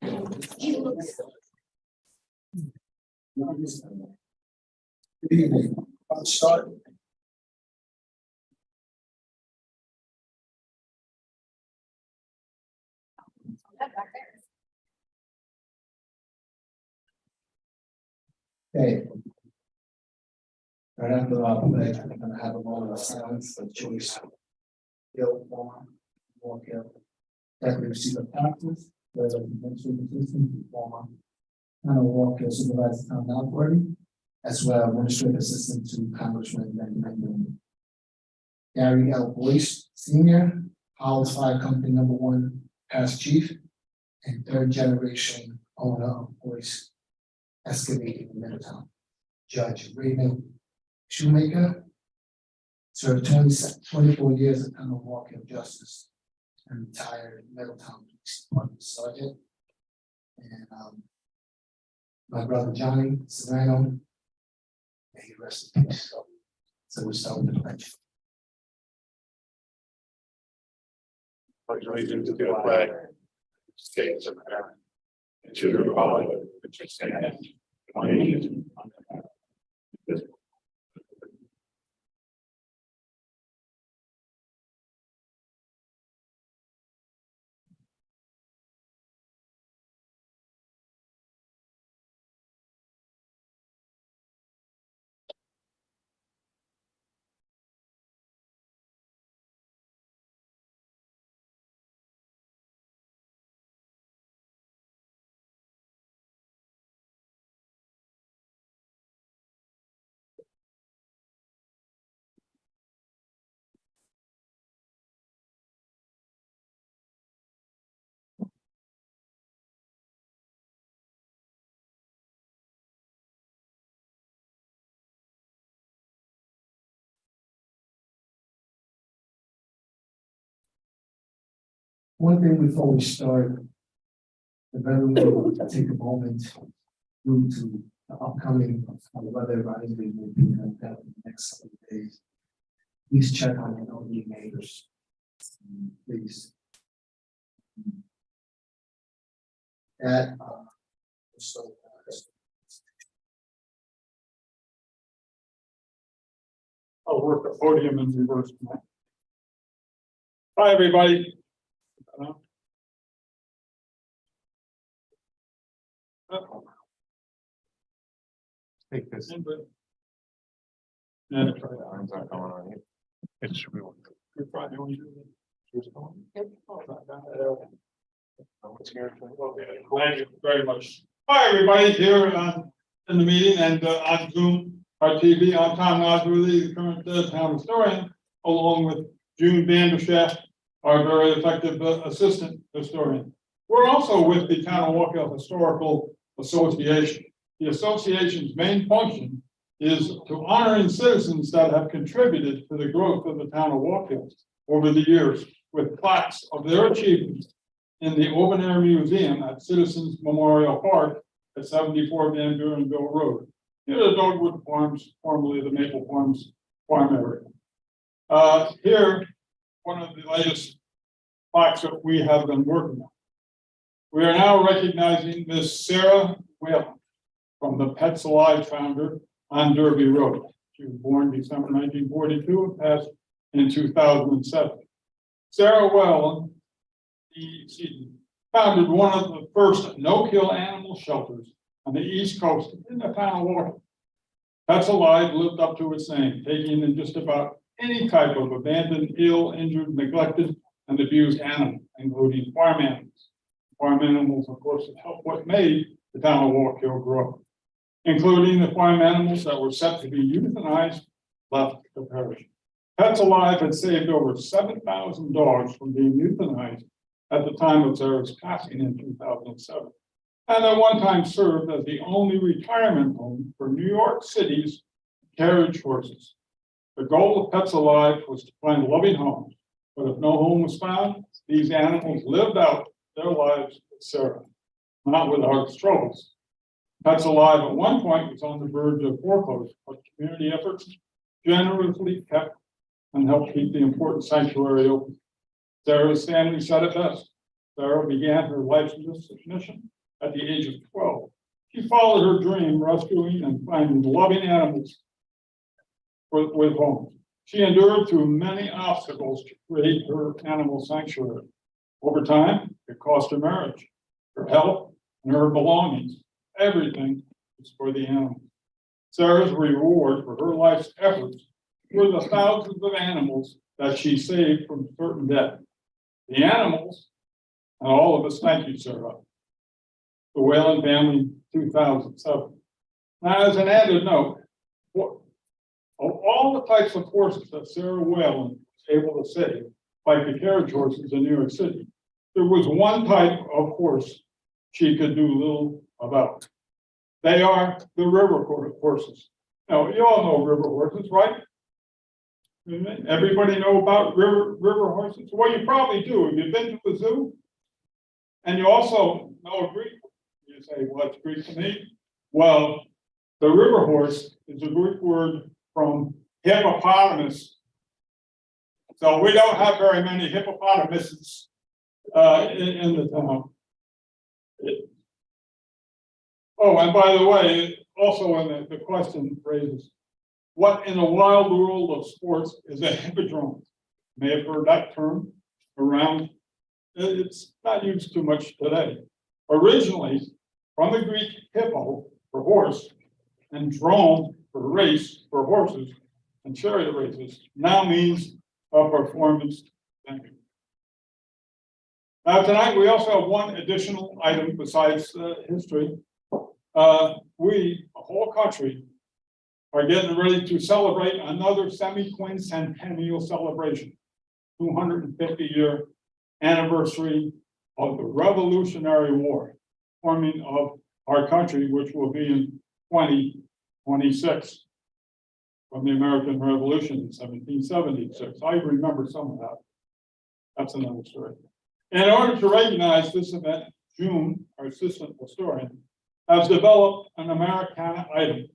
Good evening. I'll start. Okay. Right after our pledge, we're gonna have a moment of silence for Joyce Hill, Walk Hill. Deputy Receiver Taxes, whether administrative assistant, former Hannah Walker, Supervisor Town Operating, as well administrative assistant to Congressman Benjamin. Gary L. Boyce, Senior, Howells Fire Company #1, past chief, and third generation owner of Boyce Excavating in Middletown. Judge Raymond Shoemaker served 24 years at Town of Walk Hill Justice and retired in Middletown Police Department Sergeant. And my brother Johnny Serrano, may he rest in peace. So we start with the pledge. Pledge allegiance to the flag, States of America, and to the republic which stands one nation under God, indivisible. One thing before we start, the veteran will take a moment due to the upcoming weather advisory will be in the next couple of days. Please check on your elderly neighbors. Please. That so I'll work the podium in reverse. Hi, everybody. Take this. And it's not coming on here. It should be. Good Friday. Thank you very much. Hi, everybody here in the meeting and on Zoom, our TV. I'm Tom Osworthy, the current town historian, along with June Vanderschaft, our very effective assistant historian. We're also with the Town of Walk Hill Historical Association. The association's main function is to honoring citizens that have contributed to the growth of the town of Walk Hill over the years with plaques of their achievements in the Open Air Museum at Citizens Memorial Park at 74 Van Burenville Road, near the Dogwood Farms, formerly the Maple Farms farm area. Here, one of the latest plaques that we have been working on. We are now recognizing Miss Sarah Whalen from the Pets Alive founder on Derby Road. She was born December 1942 and passed in 2007. Sarah Whalen, founded one of the first no-kill animal shelters on the East Coast in the town of Walk Hill. Pets Alive lived up to its name, taking in just about any type of abandoned, ill, injured, neglected, and abused animal, including farm animals. Farm animals, of course, helped what made the town of Walk Hill grow, including the farm animals that were set to be euthanized, left to perish. Pets Alive had saved over 7,000 dogs from being euthanized at the time of Sarah's passing in 2007, and at one time served as the only retirement home for New York City's carriage horses. The goal of Pets Alive was to find loving homes, but if no home was found, these animals lived out their lives with Sarah, not without struggles. Pets Alive at one point was on the verge of foreclosure, but community efforts generously kept and helped keep the important sanctuary open. Sarah's family said it best. Sarah began her life's mission at the age of 12. She followed her dream, rescuing and finding loving animals with homes. She endured through many obstacles to create her animal sanctuary. Over time, it cost her marriage, her health, and her belongings. Everything was for the animals. Sarah's reward for her life's efforts were the thousands of animals that she saved from certain death. The animals, and all of us, thank you, Sarah. The Whalen Family 2007. Now, as an added note, of all the types of horses that Sarah Whalen was able to save, like the carriage horses in New York City, there was one type of horse she could do little about. They are the river horses. Now, you all know river horses, right? Everybody know about river horses? Well, you probably do. Have you been to the zoo? And you also know Greek. You say, well, it's Greek to me. Well, the river horse is a Greek word from hippopotamus. So we don't have very many hippopotamuses in the town. Oh, and by the way, also in the question raises, what in the wild world of sports is a hippodrome? You may have heard that term around. It's not used too much today. Originally, from the Greek hippo for horse and drome for race for horses and chariot races, now means a performance venue. Now tonight we also have one additional item besides history. We, the whole country, are getting ready to celebrate another semi-quincentennial celebration, 250-year anniversary of the Revolutionary War, forming of our country, which will be in 2026 from the American Revolution in 1776. I remember some of that. That's another story. In order to recognize this event, June, our assistant historian, has developed an Americana item.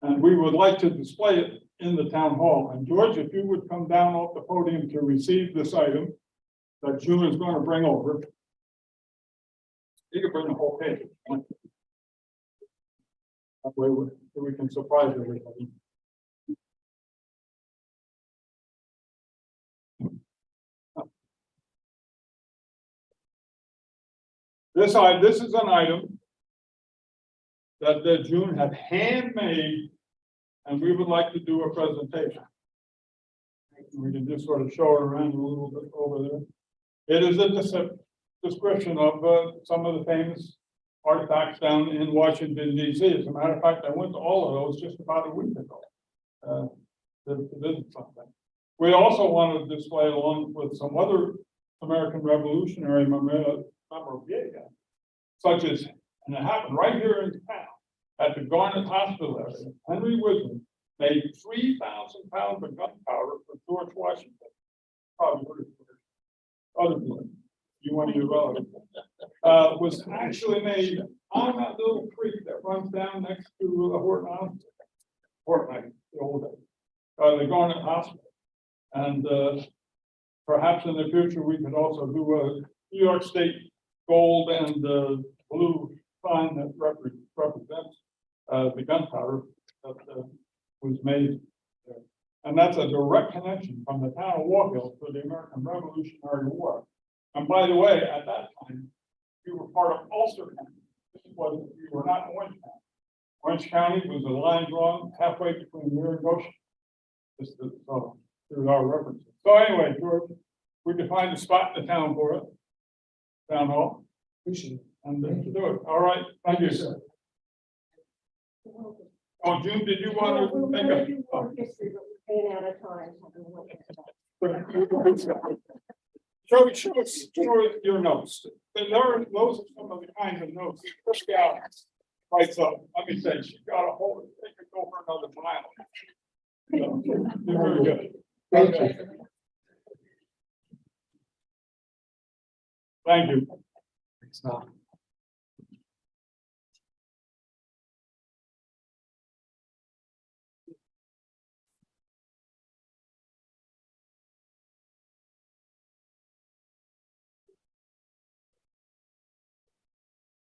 And we would like to display it in the town hall. And George, if you would come down off the podium to receive this item that June is going to bring over. You can bring the whole page. That way we can surprise everybody. This is an item that June had handmade, and we would like to do a presentation. We can just sort of show it around a little bit over there. It is a description of some of the famous artifacts down in Washington, D.C. As a matter of fact, I went to all of those just about a week ago to visit something. We also want to display along with some other American Revolutionary memorabilia, such as, and it happened right here in town at the Garnet Hospital area. Henry Wisdom made 3,000 pounds of gunpowder for George Washington. Probably other people, you want to use was actually made on that little creek that runs down next to the Horton Hospital. Horton, the old the Garnet Hospital. And perhaps in the future we could also do a New York State gold and blue sign that represents the gunpowder that was made there. And that's a direct connection from the town of War Hill to the American Revolutionary War. And by the way, at that time, you were part of Ulster County. You were not Orange County. Orange County was a line drawn halfway between here and Goshen. So there's our references. So anyway, George, we can find a spot in the town for it. Town hall. And to do it. All right. Thank you, sir. Oh, June, did you want to make a history, but we're out of time. Show your notes. Those are some of the kinds of notes. First gal writes up. Let me say, she got a whole. They could go for another mile. So, you're very good. Thank you. Thank you. Thanks, Tom.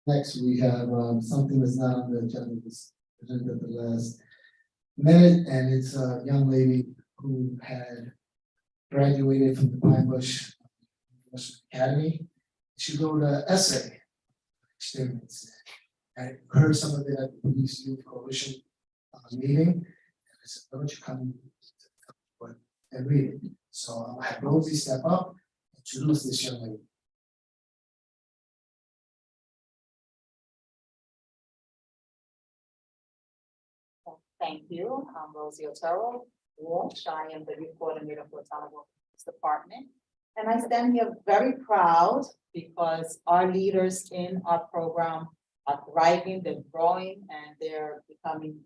Next, we have something that's not on the agenda, this agenda at the last minute, and it's a young lady who had graduated from the Pine Bush Academy. She wrote an essay experience. I heard some of it at the Police Youth Coalition meeting. And I said, why don't you come and read it? So I had Rosie step up, introduce this young lady. Thank you. I'm Rosie Otero Walsh. I am the youth coordinator for Town Police Department. And I stand here very proud because our leaders in our program are thriving, they're growing, and they're becoming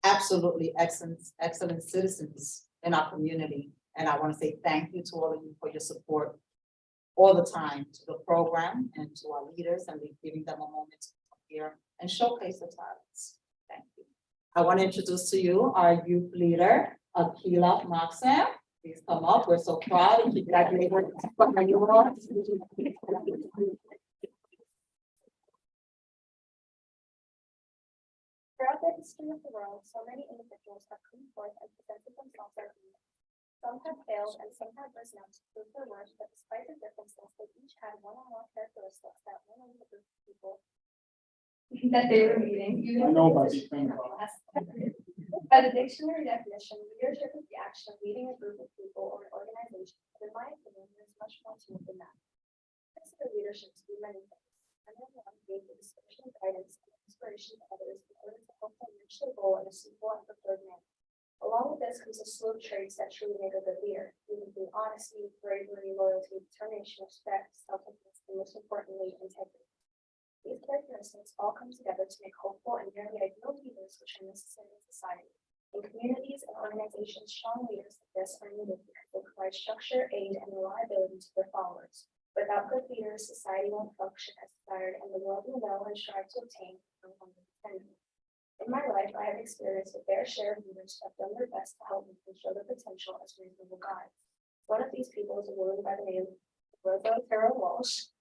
absolutely excellent citizens in our community. And I want to say thank you to all of you for your support all the time to the program and to our leaders, and we're giving them a moment to come here and showcase the talents. Thank you. I want to introduce to you our youth leader, Akila Maxam. Please come up. We're so proud and congratulations. Throughout the history of the world, so many individuals have come forth and presented themselves as leaders. Some have failed and some have risen up to prove their worth, but despite the differences, they each had one or more characteristics that went over the group of people that they were meeting. I know about these things. By the dictionary definition, leadership is the action of leading a group of people or an organization, but in my opinion, there's much more to it than that. I consider leadership to be many things. Anyone gave the description, guidance, and inspiration to others in order to help them reach their goal in a simple and preferred manner. Along with this comes a slew of traits that truly make a good leader, including honesty, bravery, loyalty, determination, respect, selflessness, and most importantly, integrity. These characteristics all come together to make hopeful and nearly ideal leaders which are necessary in society. In communities and organizations, strong leaders like this are needed because they provide structure, aid, and reliability to their followers. Without good leaders, society won't function as desired, and the world we know and strive to obtain will no longer depend. In my life, I have experienced a fair share of leaders who have done their best to help me and show their potential as reasonable guides. One of these people is a woman by the name of Rosie Otero Walsh.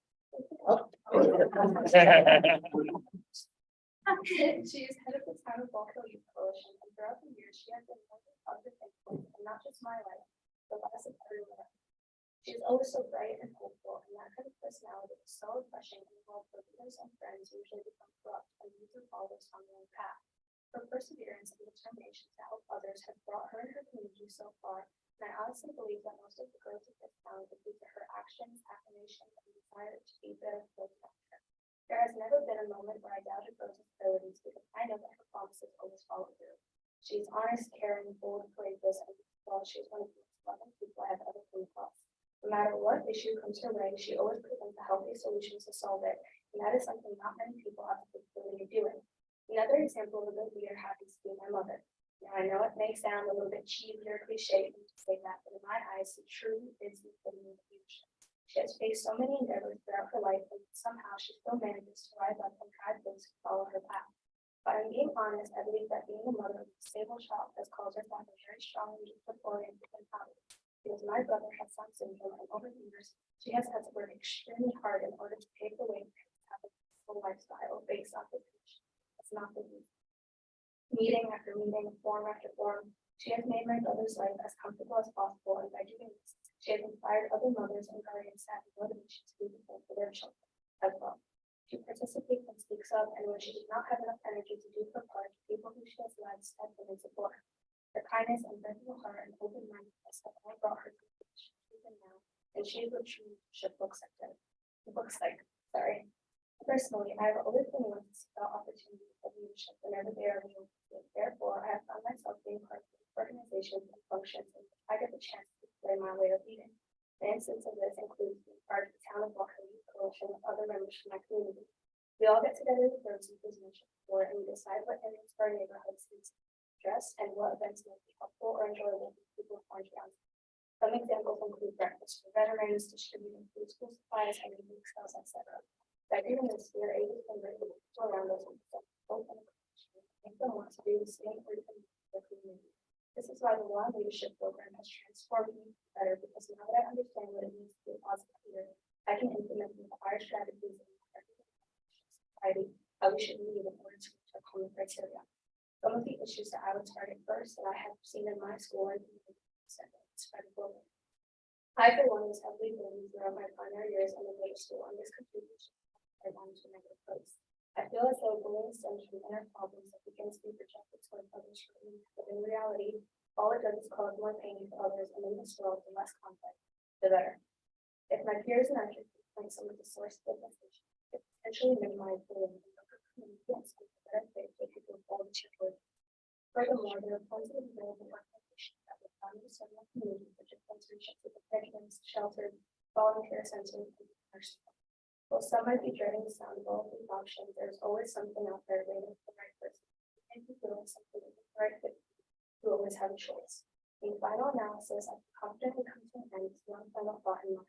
She is head of the Town of Bulk Hill Youth Coalition, and throughout the years, she has been one of the positive influence in not just my life, but lives of everyone else. She is always so bright and hopeful, and that kind of personality is so refreshing and while leaders and friends usually become corrupt and lead their followers on their own path. Her perseverance and determination to help others have brought her and her community so far, and I honestly believe that most of the growth of this town is due to her actions, affirmations, and desire to be better for the future. There has never been a moment where I doubted Rose's abilities because I know that her promises always follow through. She is honest, caring, bold, courageous, and well, she is one of the most loving people I have ever come across. No matter what issue comes her way, she always presents a healthy solution to solve it, and that is something not many people have the capability of doing. Another example of a good leader happens to be my mother. Now, I know it may sound a little bit cheesy or cliche to say that, but in my eyes, the truth is the epitome of leadership. She has faced so many endeavors throughout her life, and somehow she still manages to rise up and guide those who follow her path. But I'm being honest, I believe that being a mother of a stable child has caused her family very strongly oriented and proud. Because my brother has Down syndrome, and over the years, she has had to work extremely hard in order to pave the way for him to have a peaceful lifestyle based on his condition. It's not the easy. Meeting after meeting, form after form, she has made my brother's life as comfortable as possible, and by doing this, she has inspired other mothers and guardians to have the motivation to do the same for their children as well. She participates and speaks up, and when she does not have enough energy to do her part, people who she has led step in and support her. Her kindness and gentle heart and open-mindedness have all brought her to the position she's in now, and she is what true leadership looks like. Personally, I have always been willing to seek out opportunities of leadership whenever they are available. Therefore, I have found myself being part of organizations and functions in which I get the chance to display my way of leading. An instance of this includes being part of the Town of Bulk Hill Youth Coalition with other members from my community. We all get together with those who mentioned before, and we decide what areas of our neighborhoods need to address and what events may be helpful or enjoyable for people with Orange County. Some examples include breakfast for veterans, distributing food, school supplies, and unique sales, etc. By doing this, we are able to bring people around us and hope and make them want to do the same for the community. This is why the Law Leadership Program has transformed me better, because now that I understand what it means to be a positive leader, I can implement the required strategies and society that we should meet in order to reach our common criteria. Some of the issues that I would target first that I have seen in my school are spread globally. I, for one, was heavily bullied throughout my primary years in the middle school, and this completely I wanted to negative place. I feel as though bullying stems from inner problems that begins to be projected toward others, but in reality, all it does is cause more pain for others, and in this world, the less conflict, the better. If my peers and I could find some of the source of the message, it potentially minimize bullying and local community and speak the better fit for people of all the children. Furthermore, there are plenty of available organizations that will find the several communities such as sponsorships with the veterans, shelters, volunteer centers, and nursing. While some might be dreading the sound of all of these options, there's always something out there waiting for the right person. If you feel like something is the right fit, you always have a choice. In final analysis, I can confidently come to an end with one final thought in mind.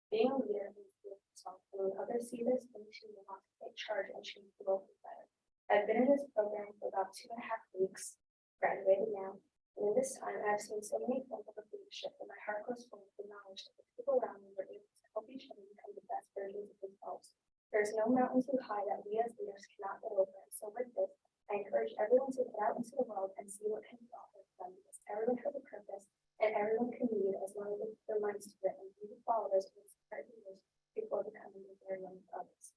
Being a leader means being yourself, and when others see this, then too will want to take charge and change the world for the better. I've been in this program for about 2.5 weeks, graduated now, and in this time I've seen so many examples of leadership that my heart goes full of the knowledge that the people around me were able to help each other become the best versions of themselves. There's no mountain too high that we as leaders cannot get over, and so with this, I encourage everyone to get out into the world and see what can be offered to them, because everyone has a purpose and everyone can lead as long as they put their minds to it and be the followers of inspired leaders before becoming the very own others.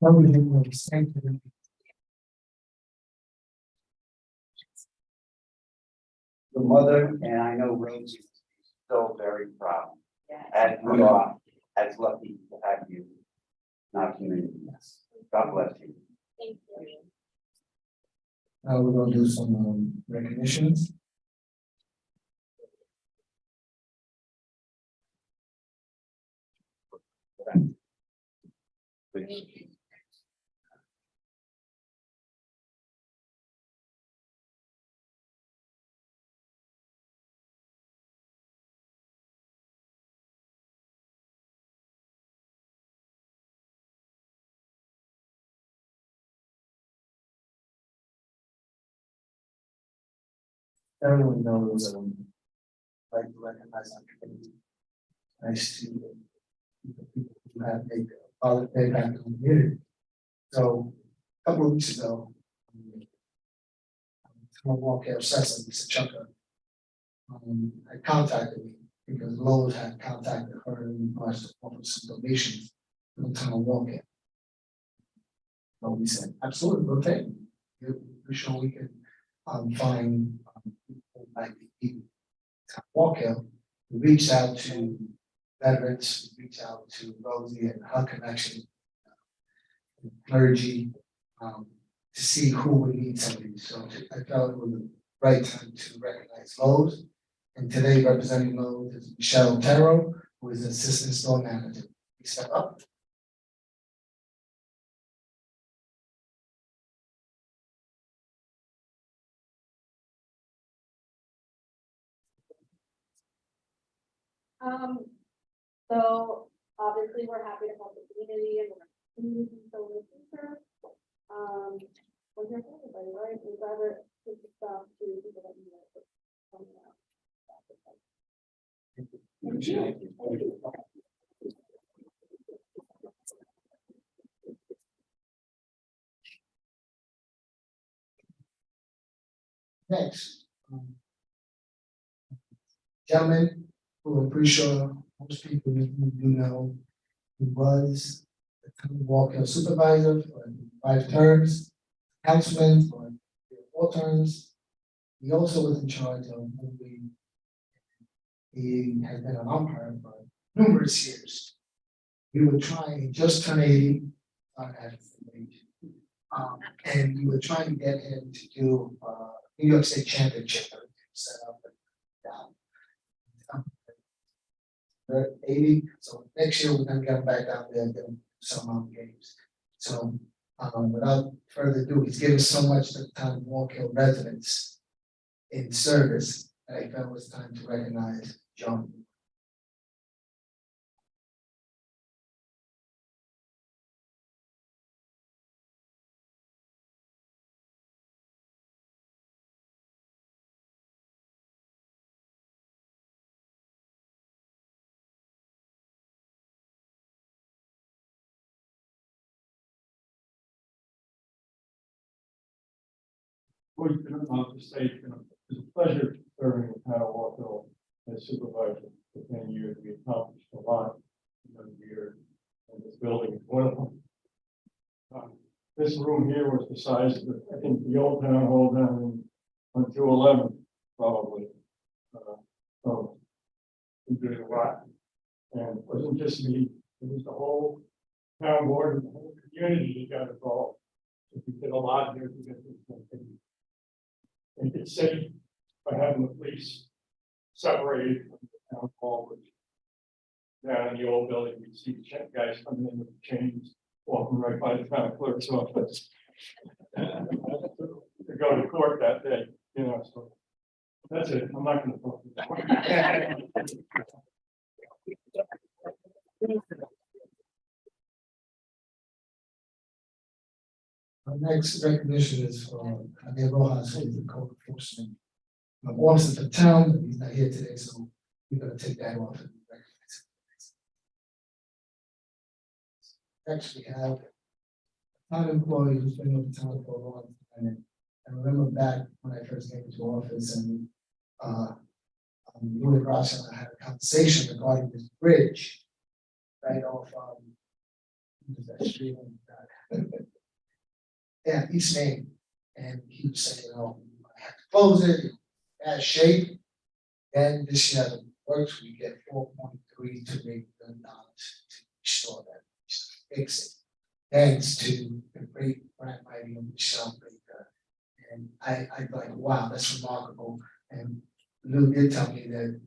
Everything was the same to them. The mother, and I know Rosie is so very proud, Yes. as we are, as lucky to have you in our community. God bless you. Thank you. Now we're gonna do some recognitions. Everyone knows, like to recognize our community. Nice to the people who have made a solid impact on the community. So, a couple of weeks ago, Tom Walker, Cecil, Lisa Chucker, had contacted me because Lowe's had contacted her and requested to offer some donations from Tom Walker. So we said, absolutely, okay. We're sure we can find people like the Tom Walker. We reached out to veterans, we reached out to Rosie and her connection, clergy, to see who would need something. So I felt it was the right time to recognize Lowe's. And today representing Lowe's is Michelle Otero, who is the Assistant Store Manager. Please step up. So obviously, we're happy to help the community and so in the future. We're here for everybody, right? We'd rather give the stuff to people that need it. Thank you. Next. Gentleman who I'm pretty sure most people do know, he was the Tom Walker supervisor for 5 terms, councilman for 4 terms. He also was in charge of moving. He has been an umpire for numerous years. We were trying, just turned 80, at age. And we were trying to get him to do New York State Championship set up and down. They're 80, so next year we're gonna get him back down there and do some games. So without further ado, he's given so much to the town of Walker residents in service that I felt it was time to recognize John. Always been on the state, it's a pleasure serving with Hannah Walker as supervisor for 10 years. We accomplished a lot in those years, and this building is one of them. This room here was the size of, I think, the old town hall down on 211, probably. So we did a lot. And it wasn't just me, it was the whole town board and the whole community that got involved. So we did a lot here to get this thing. Make it safe by having the police separated from the town hall, which down in the old building, you see the check guys coming in with the chains, walking right by the town clerk's office. To go to court that day, so that's it. I'm not gonna talk. Our next recognition is for Javier Rojas, who is the code enforcement officer for the town, but he's not here today, so we're gonna take that off and recognize him. Next, we have a town employee who's been with the town for a long time. And I remember back when I first came into office and Louis Ross and I had a conversation regarding this bridge right off what is that street? Yeah, East Main. And he was saying, I have to close it, bad shape. And this year it works, we get $4.3 million to restore that, to fix it. Thanks to the great grant writing of Michelle Baker. And I like, wow, that's remarkable. And Lou did tell me that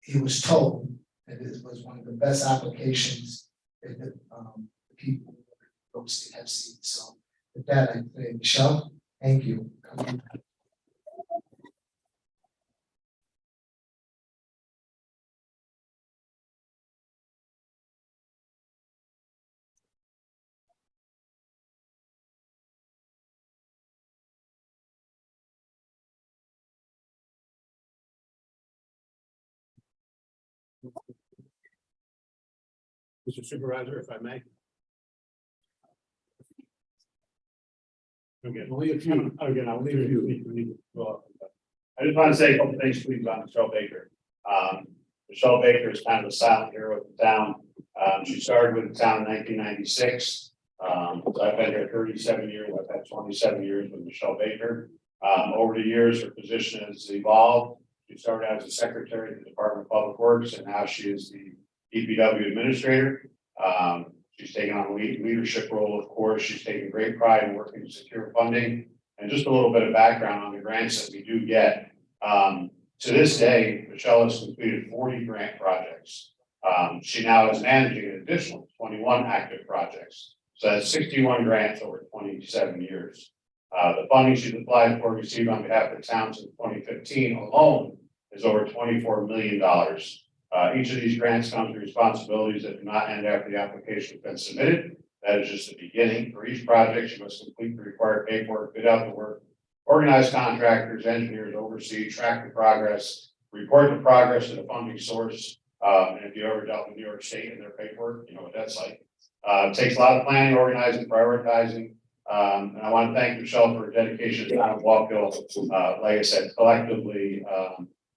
he was told that this was one of the best applications that the people in the state have seen. So with that, I say, Michelle, thank you. Mr. Supervisor, if I may. Again, I'll leave you. I just want to say a couple things, please, on Michelle Baker. Michelle Baker is kind of a silent hero of the town. She started with the town in 1996. So I've been here 37 years. I've had 27 years with Michelle Baker. Over the years, her position has evolved. She started as a secretary of the Department of Public Works, and now she is the DPW administrator. She's taken on a leadership role, of course. She's taken great pride in working to secure funding. And just a little bit of background on the grants that we do get. To this day, Michelle has completed 40 grant projects. She now is managing an additional 21 active projects. So that's 61 grants over 27 years. The funding she's applied for, received on behalf of the town since 2015 alone is over $24 million. Each of these grants comes with responsibilities that do not end after the application has been submitted. That is just the beginning. For each project, she must complete the required paperwork, bid out the work, organize contractors, engineers, oversee, track the progress, report the progress to the funding source. And if you ever dealt with New York State and their paperwork, you know what that's like. It takes a lot of planning, organizing, prioritizing. And I want to thank Michelle for her dedication to town of Walkville. Like I said, collectively,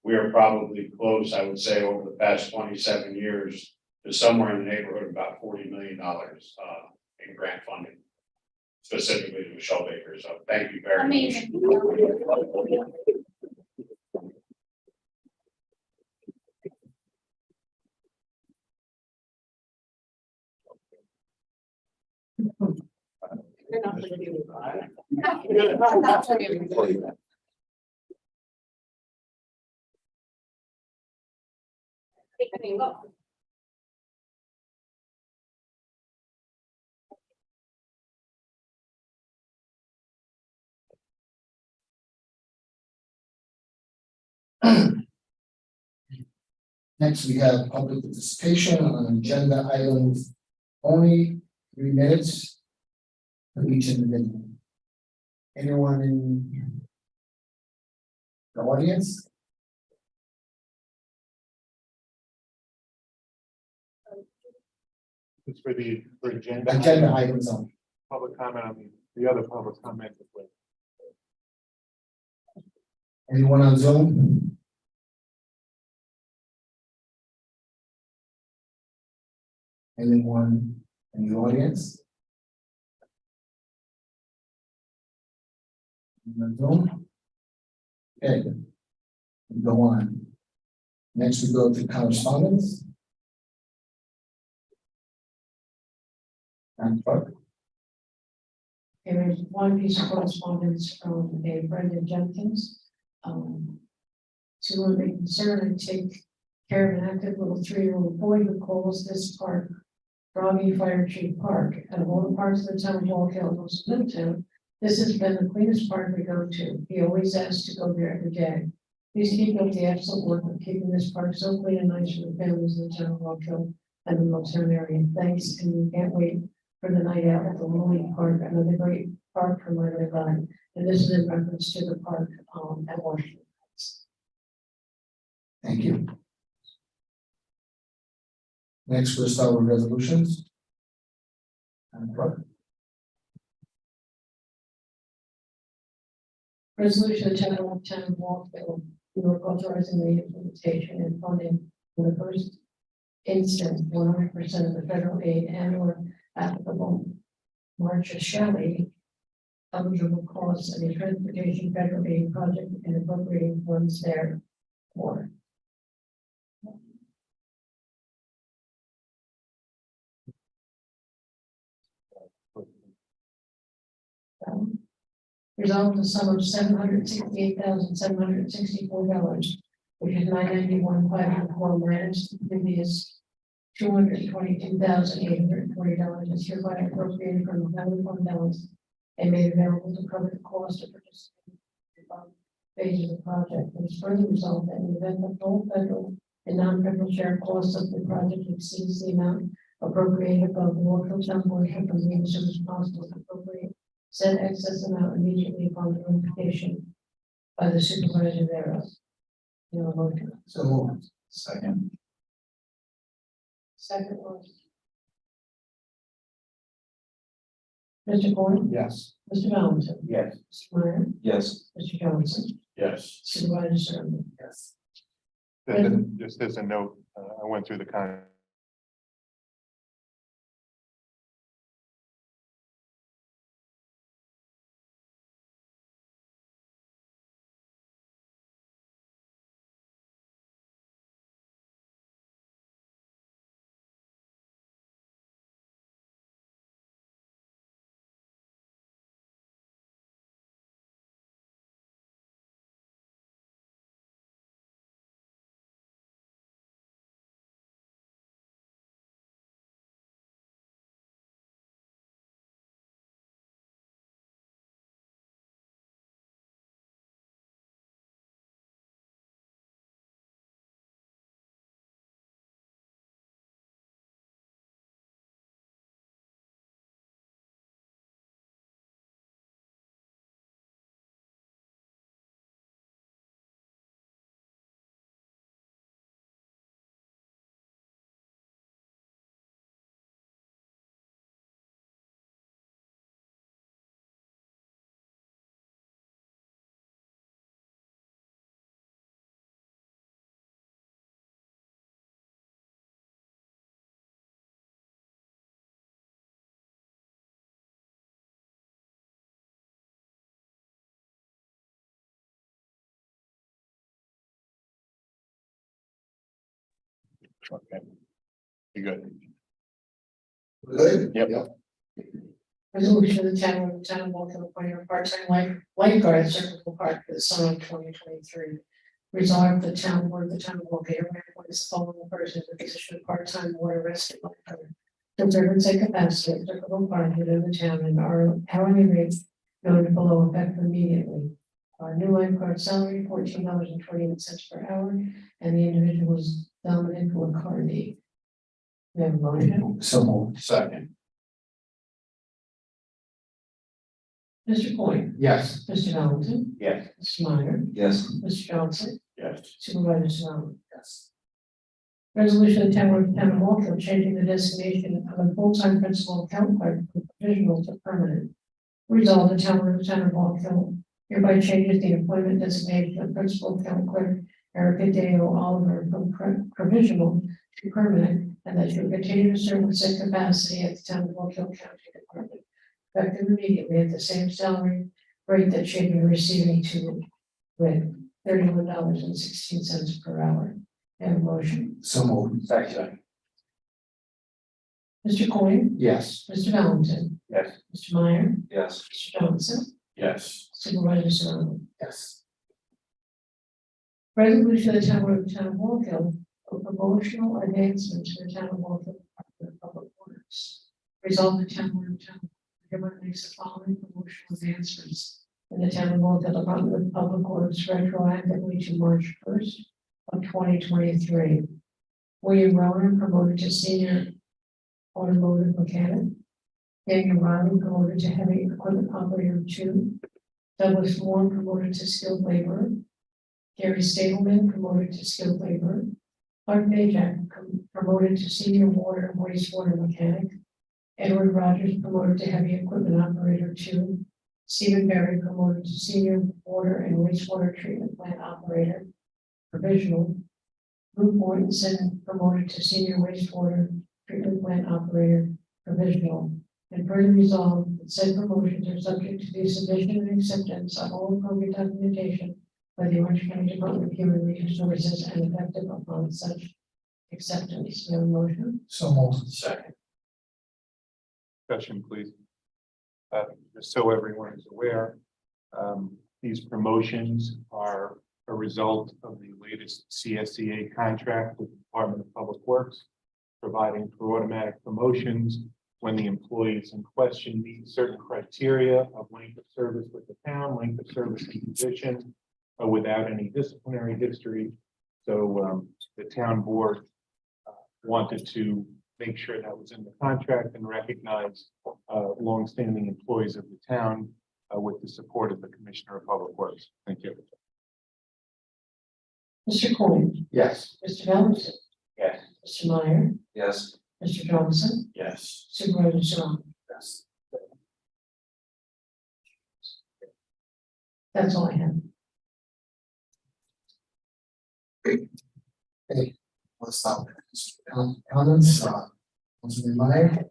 we are probably close, I would say, over the past 27 years to somewhere in the neighborhood of about $40 million in grant funding, specifically to Michelle Baker. So thank you very much. Amazing. Next, we have public participation on agenda items only, 3 minutes for each individual. Anyone in the audience? It's for agenda. Agenda items only. Public comment on the other public comment. Anyone on Zoom? Anyone in the audience? On Zoom? Okay. We go on. Next, we go to correspondence. And clerk. There is one piece of correspondence from a Brendan Jenkins. To a concern and take care of an active little 3-year-old boy who calls this park Robbie Fire Chief Park. Out of all the parks of the town of Walk Hill, most of Middletown, this has been the cleanest park we go to. He always asks to go there every day. Please keep up the excellent work of keeping this park so clean and nice for the families in the town of Walk Hill and the Middletown area. Thanks, and we can't wait for the night out at the Lily Park, another great park for my life. And this is in reference to the park at Washington. Thank you. Next, we'll start with resolutions. And clerk. Resolution of town of Walkville, New York, authorizing the implementation and funding for the first instance 100% of the federal aid and or applicable Marcia Shelley eligible costs of a transportation federal aid project and appropriating funds there for. Resolved the sum of $768,764, which is $991,504 minus the previous $222,840 is hereby appropriated from the highway fund balance and made available to cover the cost of participating in the phases of the project. It is further resolved that in the event that all federal and non-federal share costs of the project exceeds the amount appropriated above, the local town board shall be as soon as possible to appropriate said excess amount immediately upon the notification by the supervisor thereof. Motion. So moved. Second. Second was. Mr. Gordon, Yes. Mr. Valentin, Yes. Mr. Meyer, Yes. Mr. Johnson, Yes. Supervisor Serna. Yes. Just as a note, I went through the kind. Okay. You good? Good? Yep. Resolution of the town of Waltham appointing a part-time lifeguard at Circle Park for the summer of 2023. Resolved the town board, the town of Waltham, appoints the following persons to the position of part-time water rescue lifeguard. To serve in said capacity at Circle Park within the town and our hourly rates noted below effective immediately. Our new lifeguard salary $14.28 per hour, and the individual is Dominic McCarty. We have a motion. So moved. Second. Mr. Coyne, Yes. Mr. Valentin, Yes. Mr. Meyer, Yes. Mr. Johnson, Yes. Supervisor Serna. Yes. Resolution of town of Waltham changing the designation of a full-time principal account clerk from provisional to permanent. Resolved the town of Waltham hereby changes the employment designation of Principal Town Clerk Erica Dale Oliver from provisional to permanent, and that she will continue to serve in said capacity at the Town of Walk Hill County Department, effective immediately at the same salary rate that she had been receiving to with $31.16 per hour. And a motion. So moved. Second. Mr. Coyne, Yes. Mr. Valentin, Yes. Mr. Meyer, Yes. Mr. Johnson, Yes. Supervisor Serrano. Yes. Resolution of the Town of Walk Hill for promotional advancements for the Town of Walk Hill Department of Public Works. Resolve the Town hereby makes the following promotional advancements in the Town of Walk Hill Department of Public Works retroactively to March 1st of 2023. William Rowan promoted to senior automotive mechanic. Daniel Riley promoted to heavy equipment operator 2. Douglas Moore promoted to skilled laborer. Gary Stableman promoted to skilled laborer. Clark Najak promoted to senior water and wastewater mechanic. Edward Rogers promoted to heavy equipment operator 2. Stephen Berry promoted to senior water and wastewater treatment plant operator, provisional. Luke Mortensen promoted to senior wastewater treatment plant operator, provisional. And further resolved that said promotions are subject to the submission and acceptance of all appropriate documentation by the Orange County Department of Human Resources and effective upon such acceptance. No motion. So moved. Second. Discussion, please. Just so everyone is aware, these promotions are a result of the latest CSEA contract with the Department of Public Works, providing for automatic promotions when the employees in question meet certain criteria of length of service with the town, length of service and position, without any disciplinary history. So the town board wanted to make sure that was in the contract and recognize longstanding employees of the town with the support of the Commissioner of Public Works. Thank you. Mr. Coyne, Yes. Mr. Valentin, Yes. Mr. Meyer, Yes. Mr. Johnson, Yes. Supervisor Serrano. Yes. That's all I have. Okay, let's stop. Comments, Councilman Meyer?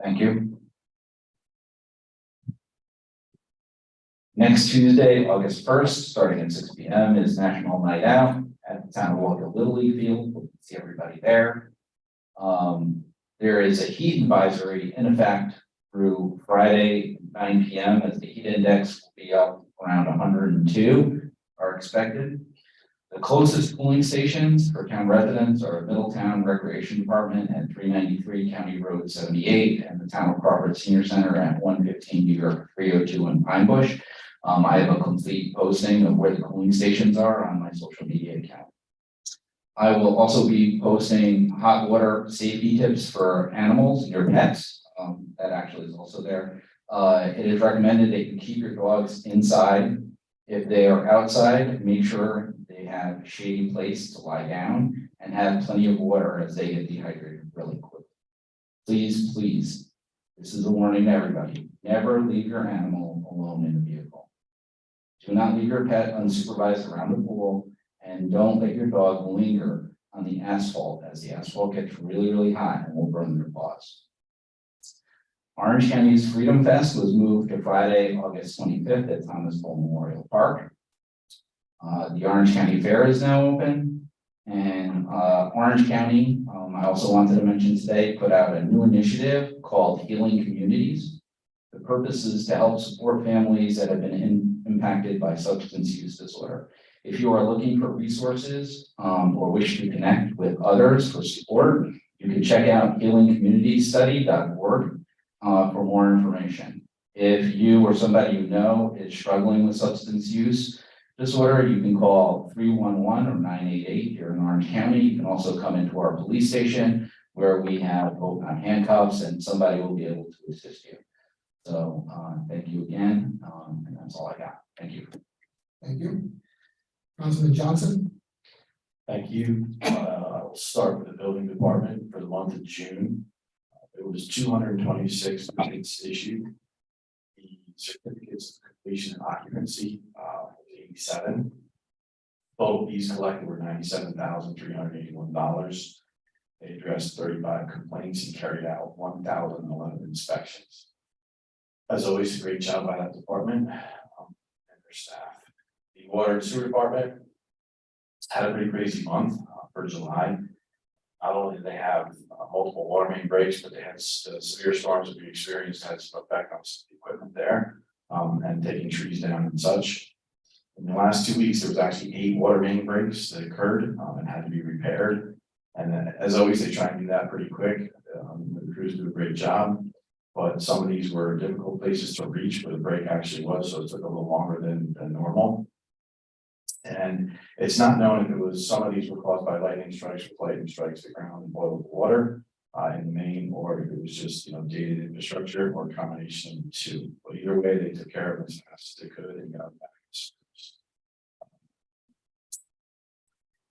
Thank you. Next Tuesday, August 1st, starting at 6 p.m. is National Night Out at the Town of Walk Hill Little League Field. We'll see everybody there. There is a heat advisory in effect through Friday, 9 p.m. as the heat index will be up around 102 are expected. The closest cooling stations for town residents are Middletown Recreation Department at 393 County Road 78 and the Town of Crawford Senior Center at 115 New York 302 in Pine Bush. I have a complete posting of where the cooling stations are on my social media account. I will also be posting hot water safety tips for animals, your pets. That actually is also there. It is recommended that you keep your dogs inside. If they are outside, make sure they have a shady place to lie down and have plenty of water as they get dehydrated really quickly. Please, please, this is a warning to everybody. Never leave your animal alone in the vehicle. Do not leave your pet unsupervised around the pool, and don't let your dog linger on the asphalt as the asphalt gets really, really hot and will burn their paws. Orange County's Freedom Fest was moved to Friday, August 25th at Thomas Cole Memorial Park. The Orange County Fair is now open, and Orange County, I also wanted to mention today, put out a new initiative called Healing Communities. The purpose is to help support families that have been impacted by substance use disorder. If you are looking for resources or wish to connect with others for support, you can check out healingcommunitystudy.org for more information. If you or somebody you know is struggling with substance use disorder, you can call 311 or 988 here in Orange County. You can also come into our police station where we have both handcuffs and somebody will be able to assist you. So thank you again, and that's all I got. Thank you. Thank you. Councilman Johnson? Thank you. I will start with the building department for the month of June. They was 226 units issued. The certificates of completion and occupancy, was 87. Total fees collected were $97,381. They addressed 35 complaints and carried out 1,011 inspections. As always, a great job by that department, and their staff. The water and sewer department had a pretty crazy month for July. Not only did they have multiple water main breaks, but they had the severe storms that we experienced had some effect on some equipment there, and taking trees down and such. In the last 2 weeks, there was actually 8 water main breaks that occurred, and had to be repaired. And then, as always, they try and do that pretty quick. The crews do a great job, but some of these were difficult places to reach where the break actually was, so it took a little longer than normal. And it's not known if it was, some of these were caused by lightning strikes, with lightning strikes the ground and boiled water in the main, or if it was just, dated infrastructure, or a combination of the two. But either way, they took care of it as fast as they could and got it back.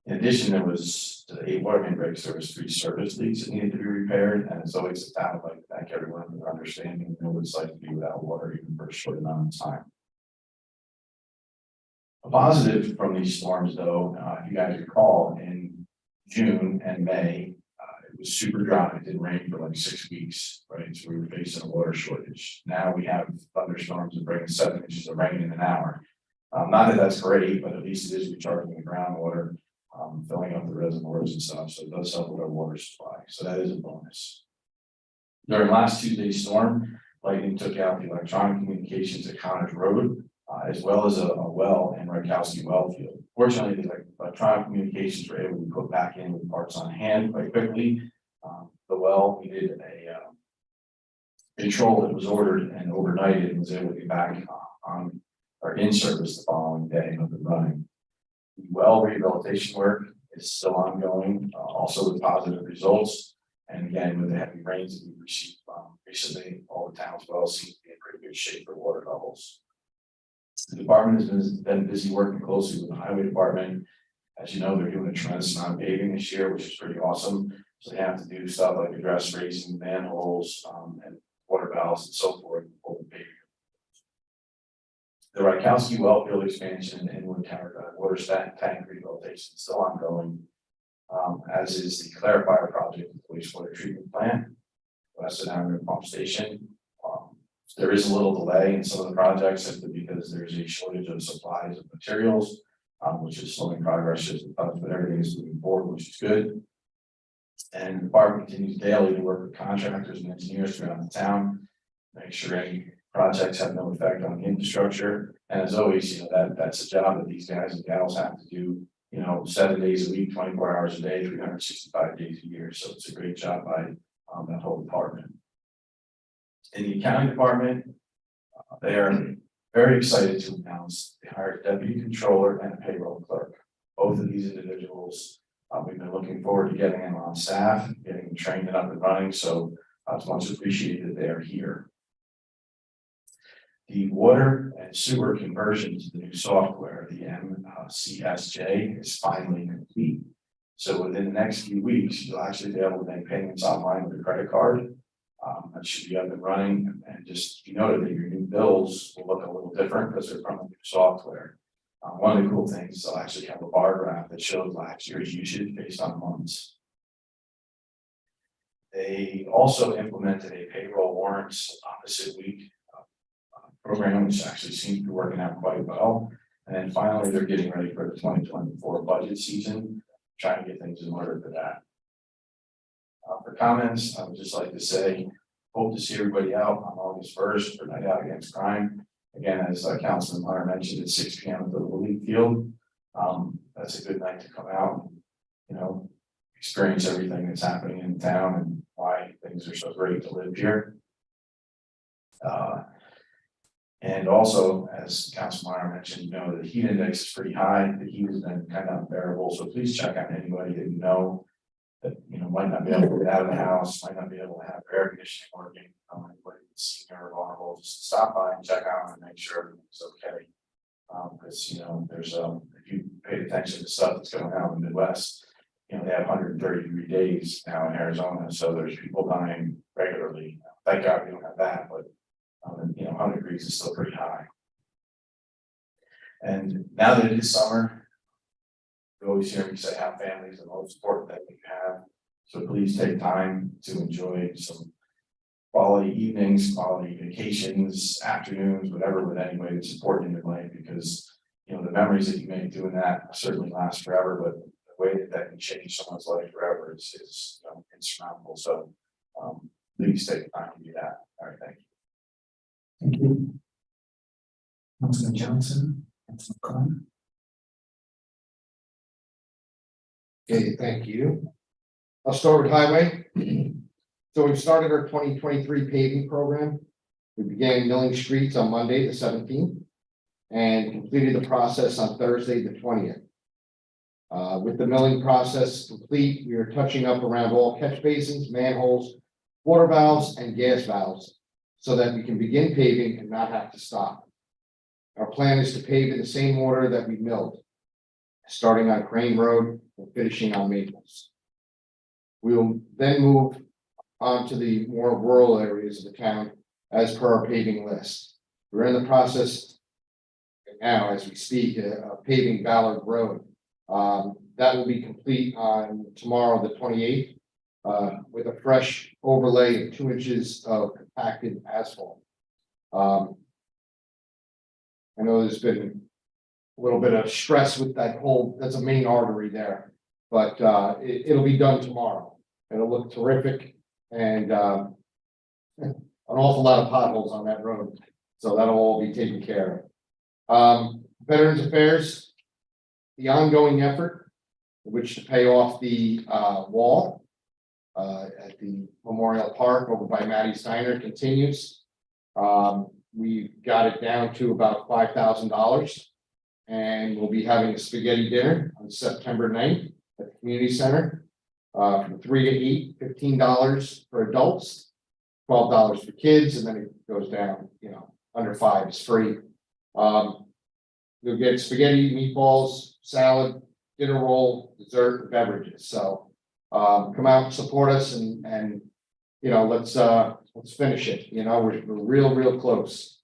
In addition, there was the 8 water main breaks. There was 3 service leaks that needed to be repaired, and it's always a town like to thank everyone for their understanding and know what it's like to be without water even for a short amount of time. A positive from these storms, though, if you guys recall, in June and May, it was super dry. It didn't rain for like 6 weeks, right? So we were facing a water shortage. Now we have thunderstorms that bring 7 inches of rain in an hour. Not that that's great, but at least it is recharging the groundwater, filling up the reservoirs and stuff. So it does help with our water supply. So that is a bonus. During last Tuesday's storm, lightning took out the electronic communications at Connors Road, as well as a well in Rakowski well field. Fortunately, the electronic communications were able to be put back in with parts on hand quite quickly. The well, we did a control that was ordered, and overnight it was able to get back on or in service the following day up and running. The well rehabilitation work is still ongoing, also with positive results. And again, with the heavy rains that we've received recently, all the town's wells seem to be in pretty good shape for water levels. The department has been busy working closely with the highway department. As you know, they're doing a tremendous amount of paving this year, which is pretty awesome. So they have to do stuff like address raising manholes, and water valves and so forth before the paving. The Rakowski well field expansion and inland water tank rehabilitation is still ongoing, as is the clarifier project at the wastewater treatment plant, Weston Avenue Pump Station. There is a little delay in some of the projects simply because there's a shortage of supplies of materials, which is slowing progress, but everything is moving forward, which is good. And the department continues daily to work with contractors and engineers throughout the town, make sure any projects have no effect on the infrastructure. And as always, that's a job that these guys and gals have to do, 7 days a week, 24 hours a day, 365 days a year. So it's a great job by that whole department. In the accounting department, they are very excited to announce they hired a deputy controller and a payroll clerk. Both of these individuals, we've been looking forward to getting them on staff, getting them trained and up and running. So it's much appreciated that they are here. The water and sewer conversion to the new software, the MCSJ, is finally complete. So within the next few weeks, you'll actually be able to make payments online with a credit card. That should be up and running, and just noted that your new bills will look a little different because they're from the new software. One of the cool things is they'll actually have a bar graph that shows last year's usage based on months. They also implemented a payroll warrants opposite week program, which actually seems to be working out quite well. And then finally, they're getting ready for the 2024 budget season, trying to get things in order for that. For comments, I would just like to say, hope to see everybody out on August 1st for Night Out Against Crime. Again, as Councilman Meyer mentioned, at 6 p.m. at the Little League Field. That's a good night to come out and, experience everything that's happening in town and why things are so great to live here. And also, as Councilman Meyer mentioned, the heat index is pretty high. The heat has been kind of unbearable. So please check out anybody that that might not be able to get out of the house, might not be able to have air conditioning working, anybody that's senior or vulnerable, just stop by and check out and make sure everything's okay. Because there's if you paid attention to stuff that's going on in the Midwest, you know, they have 130-degree days now in Arizona, so there's people dying regularly. Thank God we don't have that, but, you know, 100 degrees is still pretty high. And now that it is summer, you always hear me say have families the most important thing you have. So please take time to enjoy some quality evenings, quality vacations, afternoons, whatever, with anybody that's important in your life, because, you know, the memories that you make doing that certainly last forever, but the way that that can change someone's life forever is you know, insurmountable. So, please take time to do that. All right, thank you. Thank you. Councilman Johnson, Councilman Khan. Okay, thank you. I'll start with highway. So we've started our 2023 paving program. We began milling streets on Monday, the 17th, and completed the process on Thursday, the 20th. With the milling process complete, we are touching up around all catch basins, manholes, water valves, and gas valves, so that we can begin paving and not have to stop. Our plan is to pave in the same order that we milled, starting on Crane Road and finishing on Maples. We will then move on to the more rural areas of the town as per our paving list. We're in the process now, as we speak, of paving Ballard Road. That will be complete on tomorrow, the 28th, with a fresh overlay of 2 inches of compacted asphalt. I know there's been a little bit of stress with that whole, that's a main artery there, but it'll be done tomorrow. It'll look terrific, and an awful lot of potholes on that road, so that'll all be taken care of. Veterans Affairs, the ongoing effort, which to pay off the wall at the Memorial Park over by Maddie's Diner continues. We've got it down to about $5,000, and we'll be having a spaghetti dinner on September 9th at the community center. From 3 to 8, $15 for adults, $12 for kids, and then it goes down, you know, under 5 is free. You'll get spaghetti, meatballs, salad, dinner roll, dessert, and beverages. So come out and support us, and you know, let's finish it. You know, we're real close.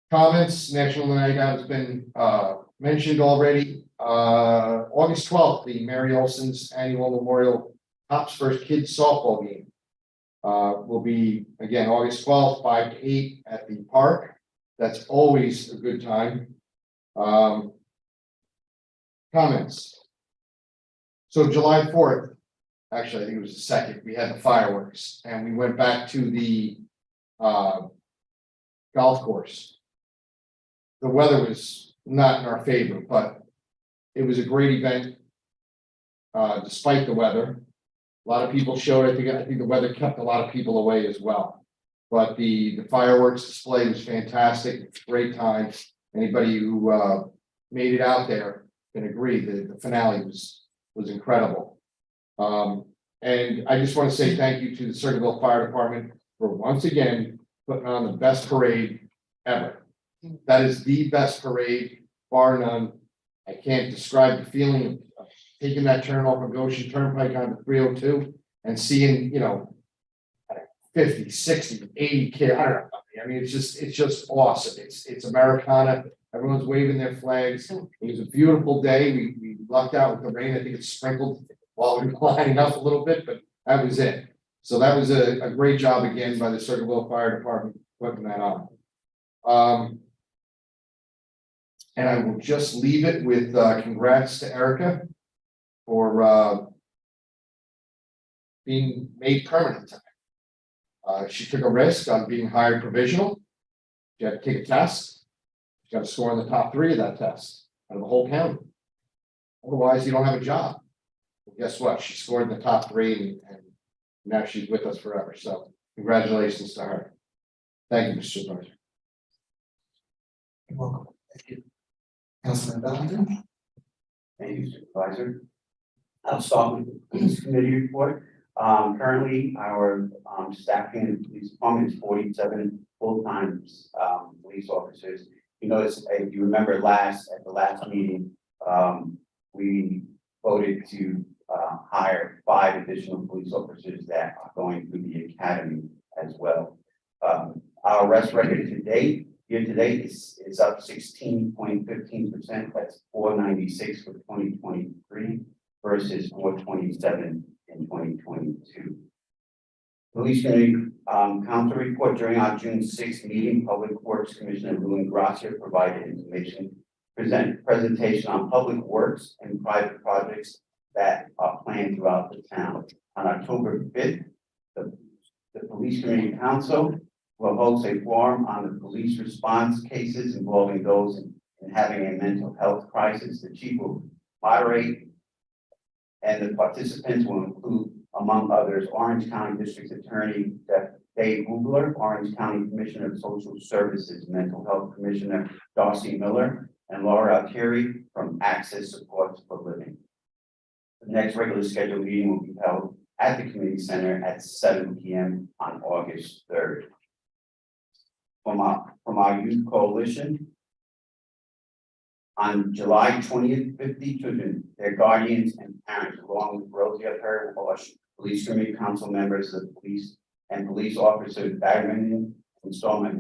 Comments. National Night Out has been mentioned already. August 12th, the Mary Olson's annual Memorial Tops First Kids softball game will be again August 12th, 5 to 8 at the park. That's always a good time. Comments. So July 4th, actually, I think it was the 2nd, we had the fireworks, and we went back to the golf course. The weather was not in our favor, but it was a great event. Despite the weather, a lot of people showed. I think the weather kept a lot of people away as well. But the fireworks display was fantastic. It's a great time. Anybody who made it out there can agree that the finale was incredible. And I just want to say thank you to the Circleville Fire Department for once again putting on the best parade ever. That is the best parade, bar none. I can't describe the feeling of taking that turn off of Goshen Turnpike on the 302 and seeing, you know, 50, 60, 80 kids. I don't know. I mean, it's just awesome. It's Americana. Everyone's waving their flags. It was a beautiful day. We lucked out with the rain. I think it sprinkled while we were lining up a little bit, but that was it. So that was a great job again by the Circleville Fire Department putting that on. And I will just leave it with congrats to Erica for being made permanent. She took a risk on being hired provisional. She had to take a test. She got to score in the top 3 of that test out of the whole county. Otherwise, you don't have a job. Well, guess what? She scored in the top 3, and now she's with us forever. So congratulations to her. Thank you, Mr. Supervisor. You're welcome. Thank you. Councilman Bellinger. Thank you, Supervisor. I'll start with the police committee report. Currently, our staffing in the police department is 47 full-time police officers. You notice, if you remember at the last meeting, we voted to hire 5 additional police officers that are going through the academy as well. Our arrest record to date, year to date, is up 16.15%. That's 496 for 2023 versus 427 in 2022. Police Committee Council report during our June 6th meeting, Public Works Commissioner Lou Gracia provided information, presentation on public works and private projects that are planned throughout the town. On October 5th, the Police Committee Council will host a forum on the police response cases involving those in having a mental health crisis. The chief will moderate, and the participants will include, among others, Orange County District Attorney Dave Hugler, Orange County Commissioner of Social Services, Mental Health Commissioner Darcy Miller, and Laura Alkiri from Access Supports for Living. The next regular scheduled meeting will be held at the community center at 7 p.m. on August 3rd. From our youth coalition, on July 20th, 50 children, their guardians and parents, along with Rosie Hurd Walsh, Police Committee Council members of the police and police officers Bagman and Stallman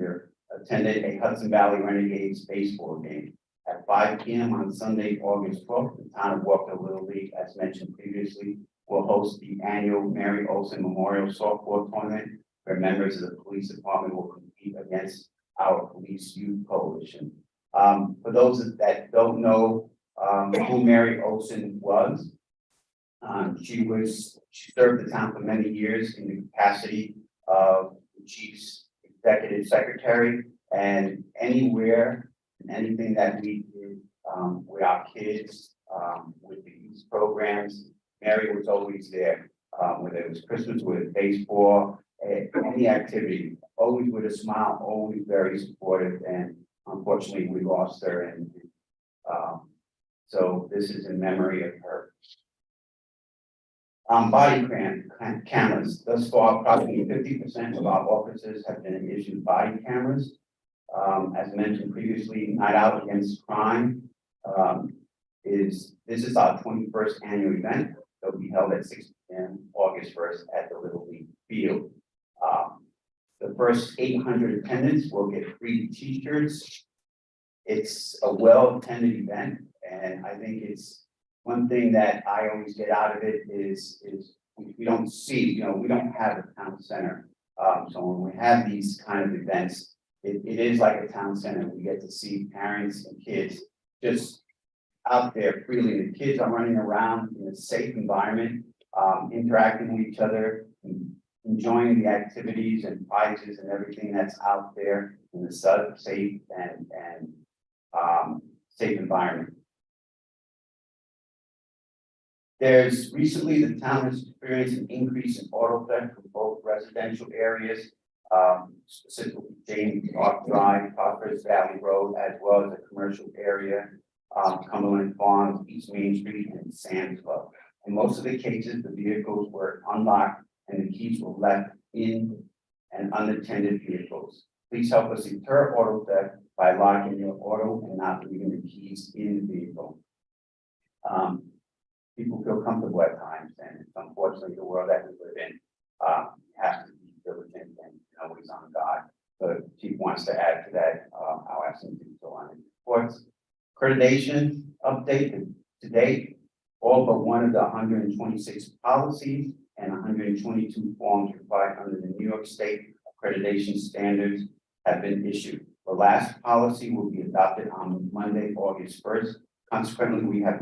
attended a Hudson Valley Renegades baseball game. At 5 p.m. on Sunday, August 12th, the town of Walker Little League, as mentioned previously, will host the annual Mary Olson Memorial Softball Tournament, where members of the police department will compete against our police youth coalition. For those that don't know who Mary Olson was, she served the town for many years in the capacity of the chief's executive secretary, and anywhere and anything that we did with our kids, with these programs, Mary was always there. Whether it was Christmas, with baseball, any activity, always with a smile, always very supportive, and unfortunately we lost her, and so this is in memory of her. Body cameras. Thus far, approximately 50% of our officers have been issued body cameras. As mentioned previously, Night Out Against Crime this is our 21st annual event. It'll be held at 6 p.m. August 1st at the Little League Field. The first 800 attendants will get free t-shirts. It's a well-attended event, and I think it's one thing that I always get out of it is we don't see, we don't have a town center. So when we have these kind of events, it is like a town center. We get to see parents and kids just out there freely. The kids are running around in a safe environment, interacting with each other, enjoying the activities and prizes and everything that's out there in the safe and safe environment. There's recently, the town has experienced an increase in auto theft from both residential areas, specifically James Park Drive, Prospers Valley Road, as well as the commercial area, Cumberland Farms, East Main Street, and Sam's Club. In most of the cases, the vehicles were unlocked and the keys were left in an unattended vehicles. Please help us deter auto theft by locking your auto and not leaving the keys in the vehicle. People feel comfortable at times, and it's unfortunately the world that we live in. You have to be diligent and always on guard. The chief wants to add to that. I'll ask him to do so on his reports. Accreditation update to date. All but one of the 126 policies and 122 forms required under the New York State accreditation standards have been issued. The last policy will be adopted on Monday, August 1st. Consequently, we have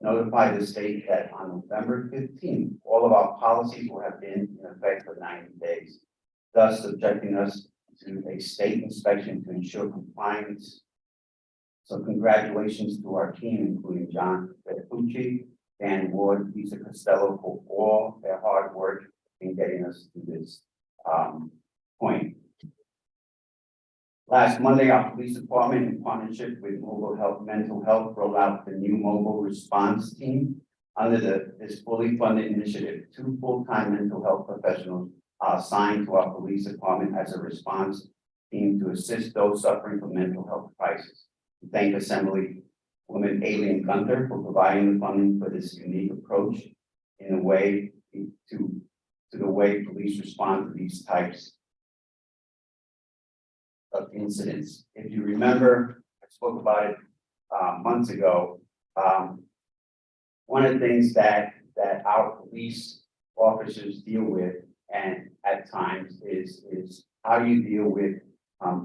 notified the state that on November 15th, all of our policies will have been in effect for 90 days, thus subjecting us to a state inspection to ensure compliance. So congratulations to our team, including John Petrucci, Dan Ward, Lisa Costello, for all their hard work in getting us to this point. Last Monday, our police department, in partnership with Mobile Health Mental Health, rolled out the new mobile response team. Under this fully funded initiative, 2 full-time mental health professionals are assigned to our police department as a response team to assist those suffering from mental health crisis. We thank Assembly Woman Alien Gunther for providing the funding for this unique approach in a way to the way police respond to these types of incidents. If you remember, I spoke about it months ago. One of the things that our police officers deal with, and at times is how do you deal with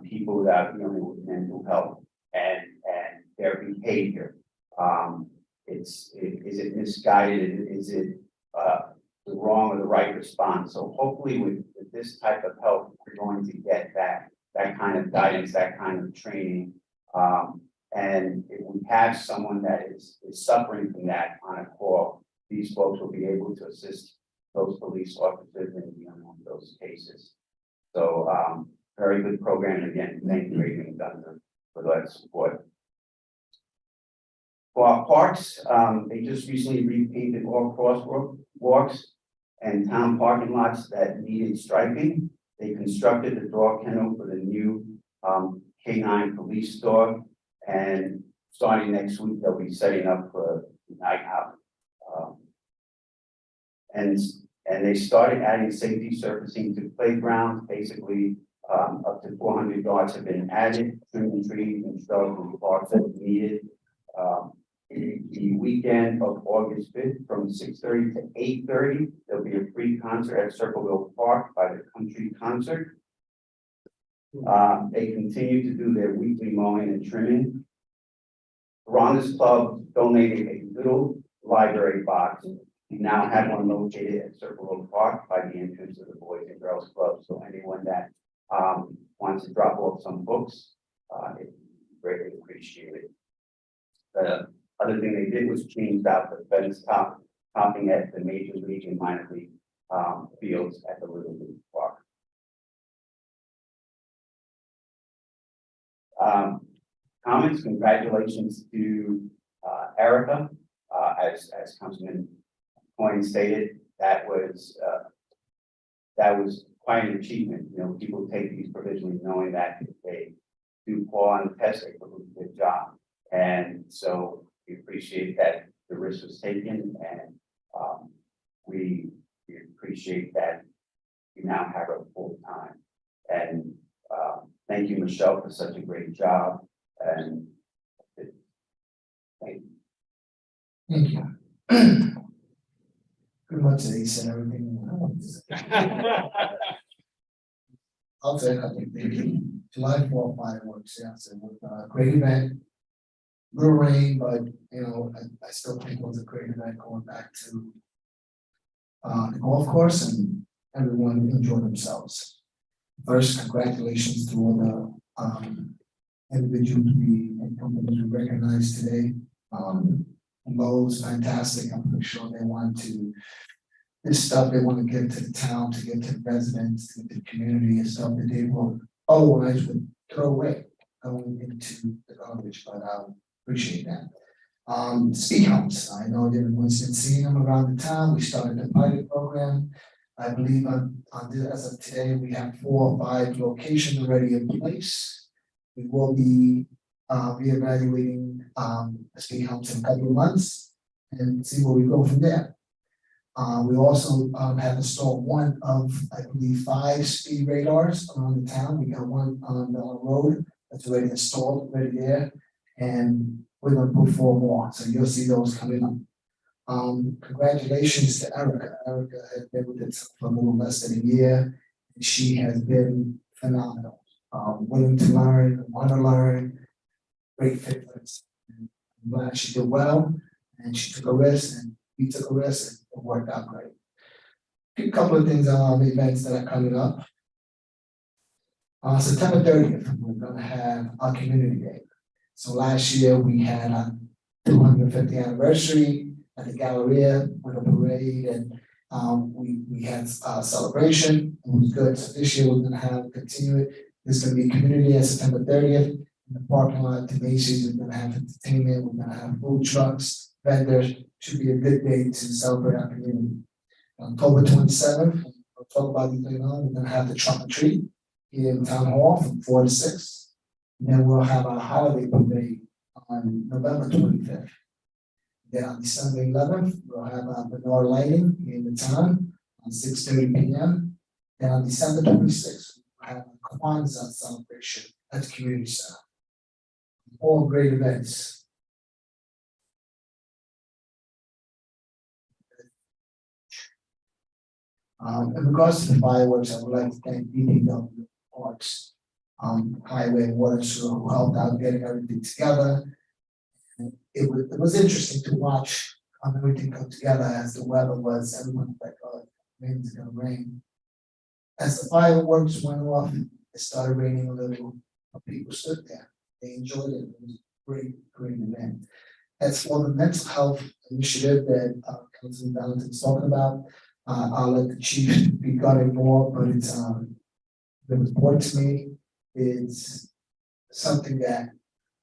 people that are dealing with mental health and their behavior. Is it misguided? Is it the wrong or the right response? So hopefully with this type of help, we're going to get that kind of guidance, that kind of training. And if we have someone that is suffering from that on a call, these folks will be able to assist those police officers in dealing with those cases. So very good program. Again, thank you, Adrian Gunther, for that support. For our parks, they just recently repainted all crosswalks and town parking lots that needed striping. They constructed the dog kennel for the new K9 police dog, and starting next week, they'll be setting up for night out. And they started adding safety surfacing to playgrounds. Basically, up to 400 yards have been added, trimming trees and shrubs and parks that needed. The weekend of August 5th from 6:30 to 8:30, there'll be a free concert at Circleville Park by the Country Concert. They continue to do their weekly mowing and trimming. Ronda's Club donated a little library box. We now have one located at Circleville Park by the entrance of the Boys and Girls Club. So anyone that wants to drop off some books, it greatly appreciated. The other thing they did was change out the fence topping at the Major League and Minor League fields at the Little League Park. Comments, congratulations to Erica, as Councilman Coyne stated, that was quite an achievement. You know, people take these provisionally knowing that if they do fall on the test, they do a good job. And so we appreciate that the risk was taken, and we appreciate that we now have her full time. And thank you, Michelle, for such a great job. And thank you. Thank you. Pretty much they said everything. I'll say a couple of things. July 4th fireworks, yes, it was a great event. Little rain, but you know, I still think it was a great event going back to the golf course, and everyone enjoyed themselves. First, congratulations to all the individuals and companies we recognize today. Lowe's, fantastic. I'm pretty sure they want to, this stuff they want to give to the town, to give to the residents, to the community, and stuff that they will otherwise would throw away going into the garbage, but I appreciate that. Speed humps, I know everyone's been seeing them around the town. We started the pilot program. I believe as of today, we have 4 or 5 locations already in place. We will be reevaluating the speed humps in a couple of months and see where we go from there. We also have installed one of, I believe, 5 speed radars around the town. We got one on the road that's already installed, ready there, and we're gonna put 4 more. So you'll see those coming up. Congratulations to Erica. Erica has been with us for a little less than a year, and she has been phenomenal. Willing to learn, want to learn, great fit for us. I'm glad she did well, and she took a risk, and we took a risk, and it worked out great. A couple of things on the events that are coming up. September 30th, we're gonna have our community day. So last year we had our 250th anniversary at the Galleria with a parade, and we had a celebration. It was good. So this year we're gonna continue it. There's gonna be a community day on September 30th. In the parking lot to Macy's, we're gonna have entertainment, we're gonna have food trucks, vendors. Should be a good day to celebrate our community. October 27th, we'll talk about it later on. We're gonna have the trunk or treat here in Town Hall from 4 to 6. And then we'll have our holiday parade on November 25th. Then on December 11th, we'll have menorah lighting in the town on 6:30 p.m. And on December 26th, we'll have a Kwanzaa celebration at the community center. All great events. In regards to the fireworks, I would like to thank DPW Parks, Highway and Water Sewer who helped out getting everything together. And it was interesting to watch everything come together as the weather was, everyone was like, oh, rain's gonna rain. As the fireworks went off, it started raining a little, but people stood there. They enjoyed it. It was a great event. As for the mental health initiative that Councilman Valentin's talking about, I'll let the chief speak on it more, but it was important to me. It's something that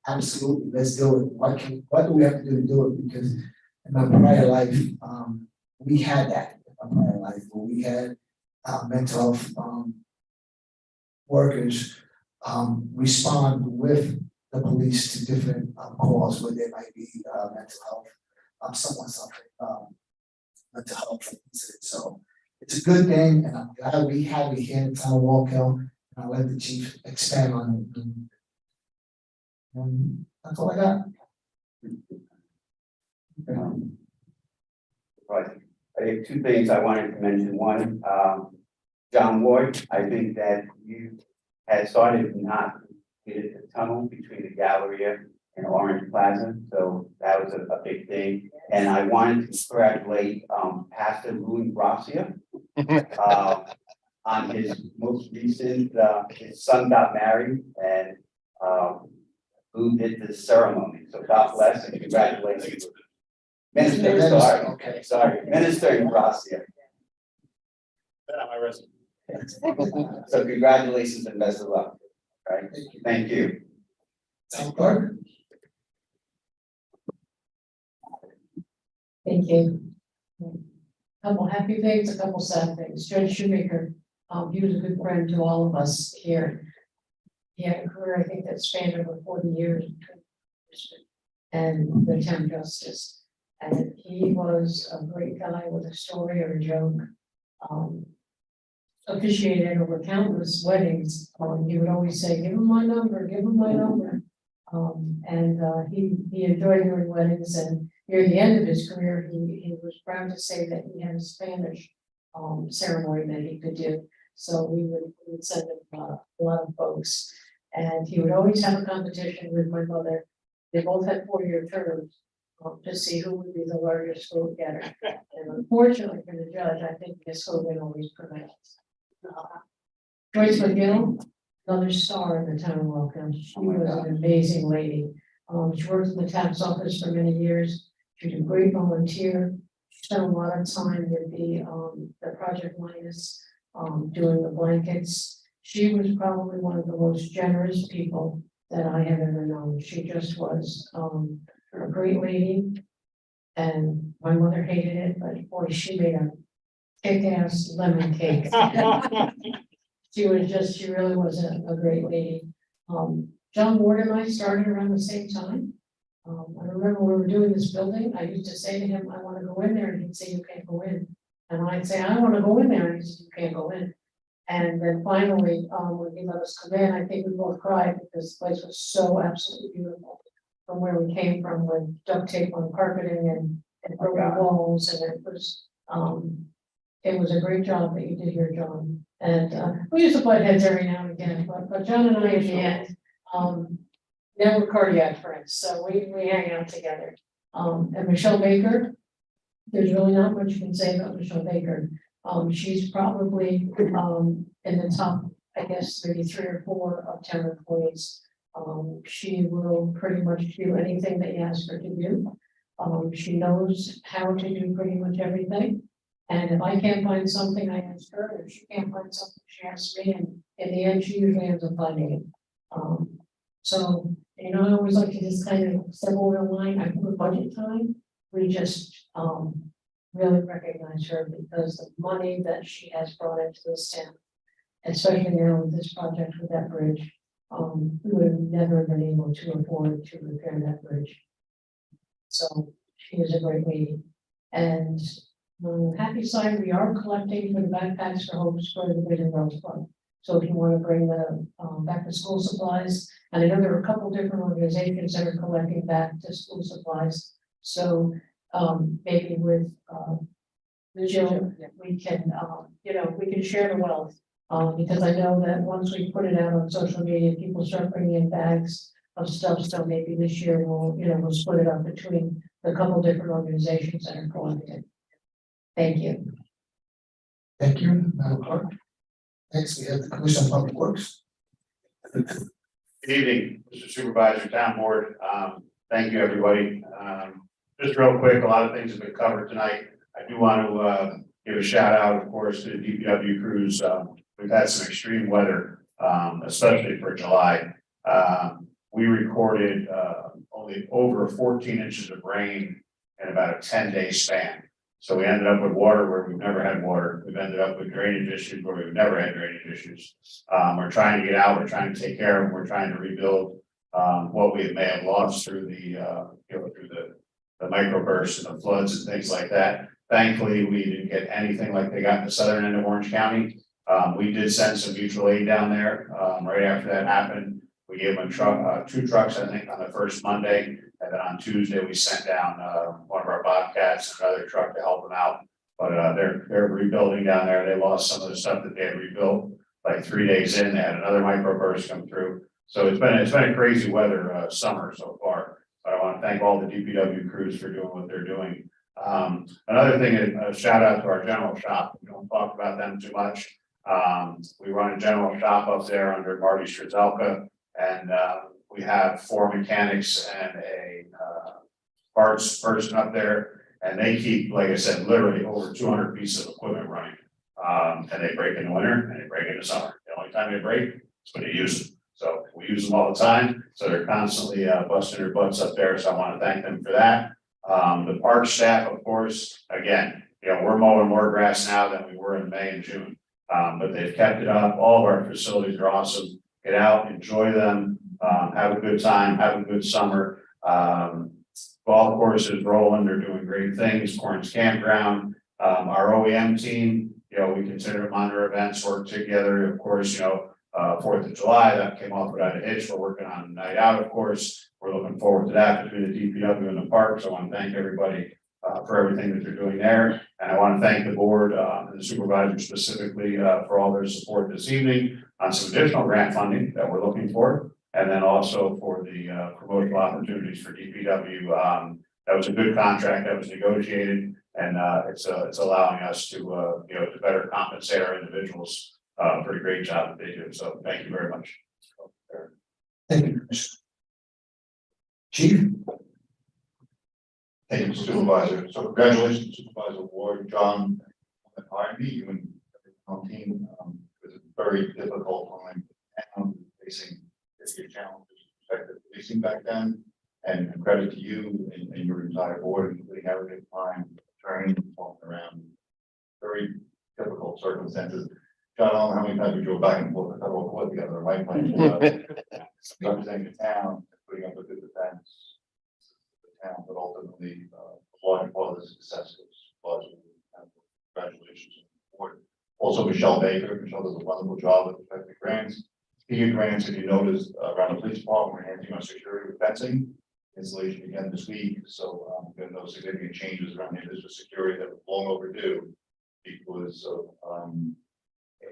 absolutely, let's do it. What do we have to do to do it? Because in my prior life, we had that in my prior life, where we had mental health workers respond with the police to different calls where there might be mental health, someone suffering mental health incident. So it's a good thing, and I'm glad we have it here in town of Walk Hill. And I'll let the chief expand on it. And that's all I got. Right, I have two things I wanted to mention. One, John Ward, I think that you had started not completed the tunnel between the Galleria and Orange Plaza, so that was a big thing. And I wanted to congratulate Pastor Louis Gracia on his most recent, his son got married and who did the ceremony. So God bless and congratulations. Minister, sorry, Okay. sorry, Minister Gracia. That on my resume. So congratulations and best of luck, right? Thank you. Town clerk? Thank you. Couple happy things, a couple sad things. Judge Shoemaker, he was a good friend to all of us here. He had a career, I think, that spanned over 40 years and the town justice. And he was a great guy with a story or a joke. Officiated over countless weddings. He would always say, give him my number, give him my number. He enjoyed doing weddings, and near the end of his career, he was proud to say that he had a Spanish ceremony that he could do. So we would send him a lot of folks. And he would always have a competition with my mother. They both had 4-year terms to see who would be the largest vote getter. And unfortunately for the judge, I think Miss Hogan always prevails. Joyce McGill, another star in the town of Welcome. She was an amazing lady. She worked in the tax office for many years. She was a great volunteer. She spent a lot of time with the Project Linus, doing the blankets. She was probably one of the most generous people that I have ever known. She just was a great lady. And my mother hated it, but boy, she made a kick-ass lemon cake. She really was a great lady. John Ward and I started around the same time. I remember when we were doing this building, I used to say to him, I want to go in there, and he'd say, you can't go in. And I'd say, I want to go in there, and he said, you can't go in. And then finally, when he let us come in, I think we both cried because the place was so absolutely beautiful from where we came from, with duct tape on carpeting and broken walls, and it was a great job that you did here, John. And we used to butt heads every now and again, but John and I at the end, now we're cardiac friends, so we hang out together. And Michelle Baker, there's really not much you can say about Michelle Baker. She's probably in the top, I guess, maybe 3 or 4 of town employees. She will pretty much do anything that you ask her to do. She knows how to do pretty much everything. And if I can't find something, I ask her. If she can't find something, she asks me. And in the end, she usually ends up finding it. So, I always like to just kind of step over the line. I put budget time. We just really recognize her because the money that she has brought into this town, especially now with this project with that bridge, we would have never been able to afford to repair that bridge. So she is a great lady. And on the happy side, we are collecting for the backpacks for Hopes for the Boys and Girls Club. So if you want to bring the back to school supplies, and I know there are a couple different organizations that are collecting back to school supplies. So maybe with Jill, we can, we can share the wealth. Because I know that once we put it out on social media, people start bringing in bags of stuff. So maybe this year we'll split it up between the couple different organizations that are collecting. Thank you. Thank you, Madam Clerk. Next, we have the Commission on Public Works. Good evening, Mr. Supervisor, Town Board. Thank you, everybody. Just real quick, a lot of things have been covered tonight. I do want to give a shout out, of course, to the DPW crews. We've had some extreme weather, especially for July. We recorded only over 14 inches of rain in about a 10-day span. So we ended up with water where we've never had water. We've ended up with drainage issues where we've never had drainage issues. We're trying to get out, we're trying to take care of them, we're trying to rebuild what we may have lost through the microbursts and the floods and things like that. Thankfully, we didn't get anything like they got in the southern end of Orange County. We did send some mutual aid down there right after that happened. We gave them two trucks, I think, on the first Monday. And then on Tuesday, we sent down one of our Bobcats, another truck to help them out. But they're rebuilding down there. They lost some of the stuff that they had rebuilt. Like 3 days in, they had another microburst come through. So it's been a crazy weather summer so far. But I want to thank all the DPW crews for doing what they're doing. Another thing, a shout out to our general shop. We don't talk about them too much. We run a general shop up there under Marty Strzelka, and we have 4 mechanics and a parts person up there, and they keep, like I said, literally over 200 pieces of equipment running. And they break in the winter and they break in the summer. The only time they break is when they use them. So we use them all the time. So they're constantly busting their butts up there. So I want to thank them for that. The park staff, of course, again, we're mowing more grass now than we were in May and June. But they've kept it up. All of our facilities are awesome. Get out, enjoy them, have a good time, have a good summer. Golf courses rolling, they're doing great things. Corns Campground, our OEM team, we consider them on our events, work together. Of course, 4th of July, that came off without a hitch. We're working on a night out, of course. We're looking forward to that between the DPW and the parks. I want to thank everybody for everything that they're doing there. And I want to thank the board and the supervisor specifically for all their support this evening on some additional grant funding that we're looking for. And then also for the promotional opportunities for DPW. That was a good contract that was negotiated, and it's allowing us to to better compensate our individuals for the great job that they do. So thank you very much. Thank you, Commissioner. Chief? Thank you, Supervisor. So congratulations, Supervisor Ward, John, and Ivy, you and the team. It was a very difficult time and facing your challenges, respective policing back then. And credit to you and your entire board, including everything time, turning, walking around. Very difficult circumstances. John, I don't know how many times we drove back and forth the federal court together, right? Representing the town, putting up a good defense. The town, but ultimately, a large part of the success was congratulations to the board. Also, Michelle Baker. Michelle does a wonderful job with respect to grants. Speaking of grants, if you noticed around the police department, we're enhancing our security with fencing installation again this week. So there are no significant changes around here. This was security that was long overdue because of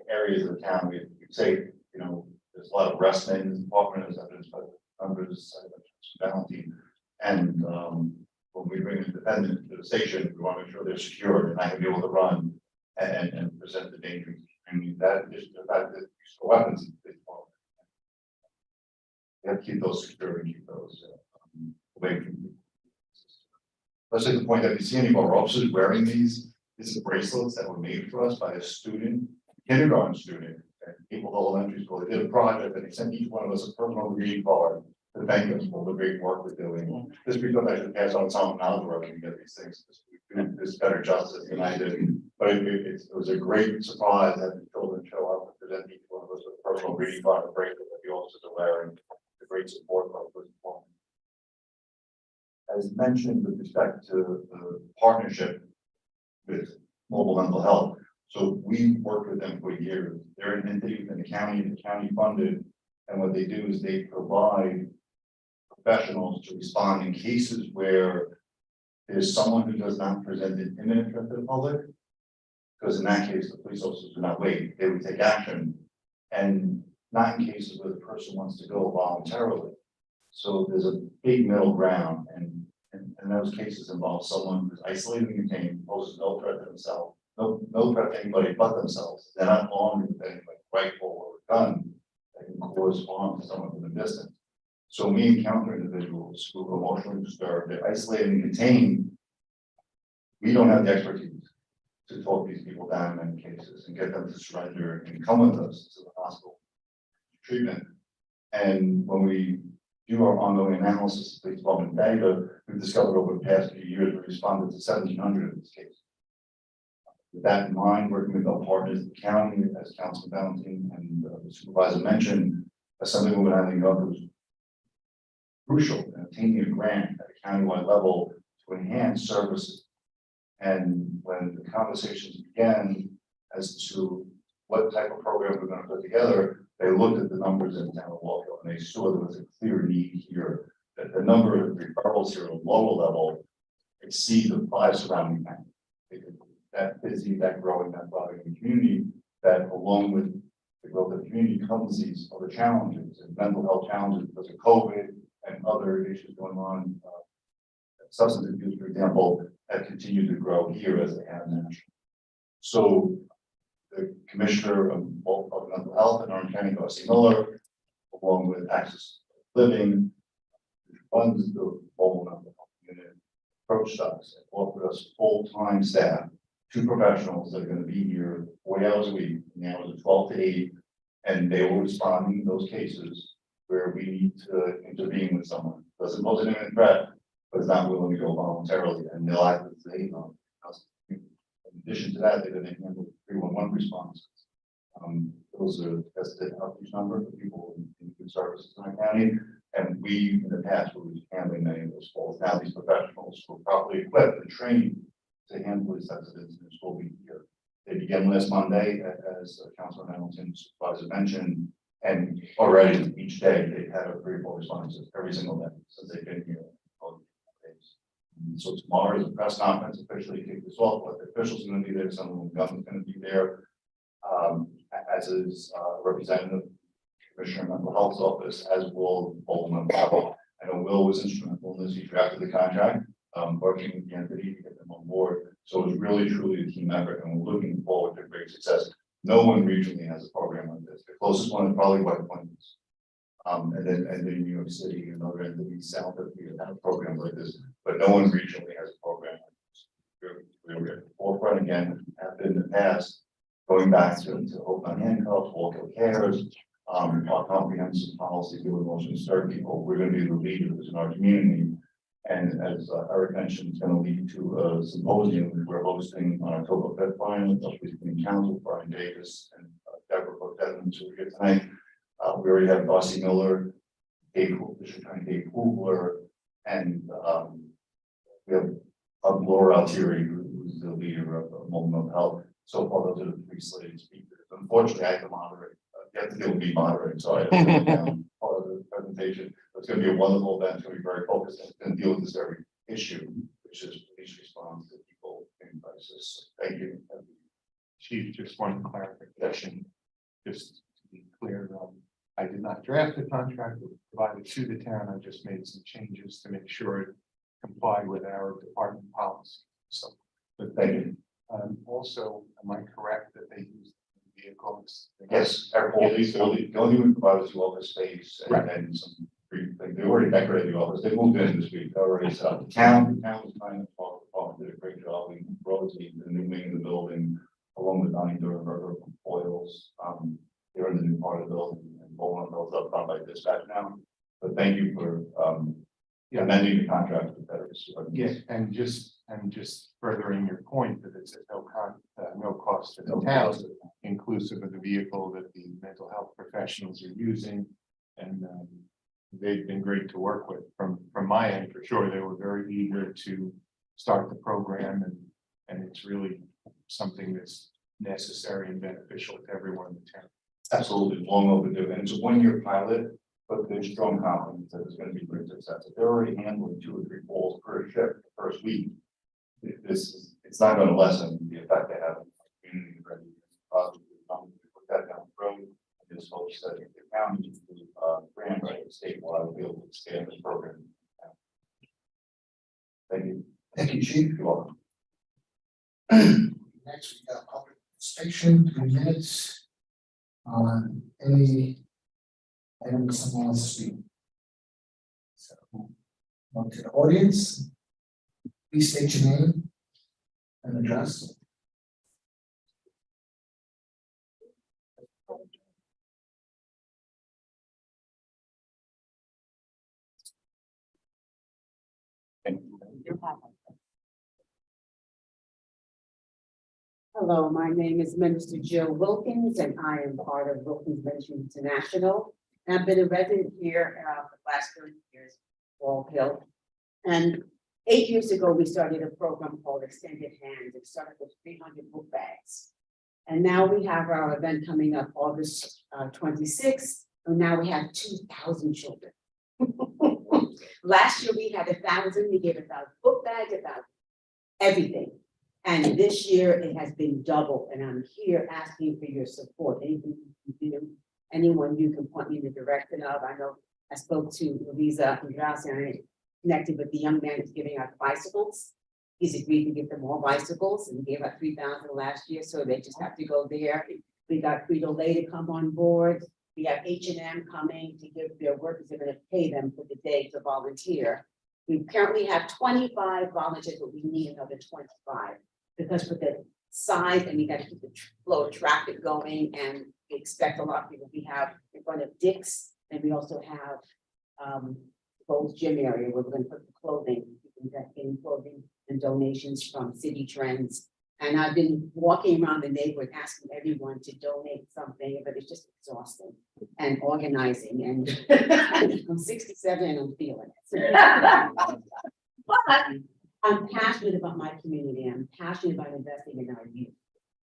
areas of the town. We say, there's a lot of arrestment in the department as evidenced by the numbers, Valentine. And when we bring a defendant to the station, we want to make sure they're secure and not going to be able to run and present the danger. I mean, that is the fact that use of weapons in the department. We have to keep those secure and keep those away from. Let's take the point that we see any of our officers wearing these. These are bracelets that were made for us by a student, kindergarten student, at Maple Elementary School. They did a project and they sent each one of us a personal greeting card to thank us for the great work we're doing. Just because I should pass on some knowledge where we can get these things. We do this better justice than I did. But it was a great surprise that the children show up and present each one of us with a personal greeting card and bracelet that we also officers aware and the great support of the department. As mentioned with respect to the partnership with mobile mental health. So we worked with them for years. They're an entity within the county funded. And what they do is they provide professionals to respond in cases where there's someone who does not present an imminent threat to the public. Because in that case, the police officers would not wait, they would take action. And not in cases where the person wants to go voluntarily. So there's a big middle ground, and those cases involve someone who's isolated and contained, poses no threat to themselves, no threat to anybody but themselves. They're not armed with anything like rifle or gun that can cause harm to someone from a distance. So when we encounter individuals who are emotionally disturbed, they're isolated and contained, we don't have the expertise to talk these people down in many cases and get them to surrender and come with us to the hospital treatment. And when we do our ongoing analysis of police department data, we've discovered over the past few years, we responded to 1,700 of these cases. With that in mind, working with our partners in the county, as Councilman Valentine and the supervisor mentioned, that's something we're having up was crucial in obtaining a grant at a countywide level to enhance services. And when the conversations began as to what type of program we're going to put together, they looked at the numbers in the town of Walkville and they saw there was a clear need here, that the number of referrals here at local level exceed the 5 surrounding towns. That busy, that growing, that thriving in the community, that along with the growth of the community comes these other challenges and mental health challenges because of COVID and other issues going on. Substance abuse, for example, have continued to grow here as they have nationally. So the Commissioner of Mental Health in Orange County, Darcy Miller, along with Access Living, which runs the mobile mental health unit, approached us and offered us full-time staff, 2 professionals that are going to be here 40 hours a week, in the hours of 12 to 8, and they will respond in those cases where we need to intervene with someone. Doesn't pose an imminent threat, but is not willing to go voluntarily, and they'll act as they know. In addition to that, they're going to handle 311 responses. Those are tested outreach number for people in good services in our county, and we in the past were handling many of those calls. Now these professionals who are properly equipped and trained to handle these types of incidents will be here. They began last Monday, as Councilor Hamilton supervisor mentioned, and already each day they've had 3 or 4 responses every single day since they've been here. So tomorrow is a press conference officially kick this off, but the officials are going to be there, some of the government's going to be there, as is representative Commissioner of Mental Health's office, as will Bolton Mental Health. I know Will was instrumental in this, he drafted the contract, working with the entity to get them on board. So it's really truly a team effort, and we're looking forward to great success. No one regionally has a program like this. The closest one is probably White Plains. And then New York City and other entities south of here have programs like this, but no one regionally has a program like this. We're at the forefront again, have been in the past, going back to Open Handcuffs, Walkville Cares, our comprehensive policy dealing with emotionally disturbed people. We're going to be the leaders in our community. And as Eric mentioned, it's going to lead to a symposium which we're hosting on October 5th, Brian, between Council, Brian Davis, and Deborah Devins, who are here tonight. We already have Darcy Miller, Dave Hoogler, and we have Laura Altieri, who's the leader of mobile mental health. So far, those are the 3 slated speakers. Unfortunately, I have to moderate. You have to deal with me moderating, so I have to go down part of the presentation. It's going to be a wonderful event. It's going to be very focused. It's going to deal with this very issue, which is police response to people in crisis. Thank you. Chief, just one clarification, just to be clear, I did not draft the contract, it was provided to the town, I just made some changes to make sure it complied with our department policy. So, but Thank you. Also, am I correct that they use vehicles? Yes, all these, the only thing we provide is office space and some, they already decorated the office, they moved in this week already, so the town was kind of did a great job, we Rosie, the new wing of the building, along with Donnie Durenberger from Foils, they're in the new part of the building, and Bolton built up front by dispatch now, but thank you for, amending the contract with better. Yes, and just furthering your point that it's at no cost to the town, inclusive of the vehicle that the mental health professionals are using, And they've been great to work with from my end, for sure. They were very eager to start the program and it's really something that's necessary and beneficial to everyone in the town. Absolutely, long overdue, and it's a one-year pilot, but there's strong confidence that it's gonna be great success. If they're already handling 2 or 3 polls per shift the first week, it's not gonna lessen the effect they have on the community. Ready, put that down the road, and just hope that the county, grant right, statewide will be able to expand this program. Thank you. Thank you, Chief. You're welcome. Next, we got public participation, 3 minutes. On any item someone wants to speak. So, on to the audience. Please state your name and address. Hello, my name is Minister Jill Wilkins, and I am part of Wilkins Mention International. And I've been a resident here for the last 30 years, Wall Hill. And 8 years ago, we started a program called Extended Hands. It started with 300 book bags. And now we have our event coming up August 26th, and now we have 2,000 children. Last year, we had 1,000, we gave 1,000 book bags, 1,000 everything. And this year it has been double, and I'm here asking for your support. Anything you can do, anyone you can point me in the direction of. I know I spoke to Louisa and Gracia, and I connected with the young man who's giving out bicycles. He's agreed to give them all bicycles, and he gave out 3,000 last year, so they just have to go there. We got Frito-Lay to come on board. We have H&M coming to give their workers, they're gonna pay them for the day to volunteer. We currently have 25 volunteers, but we need another 25. Because with the size, and we got to keep the flow of traffic going, and we expect a lot of people. We have in front of Dick's, and we also have Gold's Gym area where we're going to put the clothing, getting clothing and donations from City Trends. And I've been walking around the neighborhood asking everyone to donate something, but it's just exhausting and organizing. And I'm 67 and I'm feeling it. But I'm passionate about my community. I'm passionate about investing in our youth.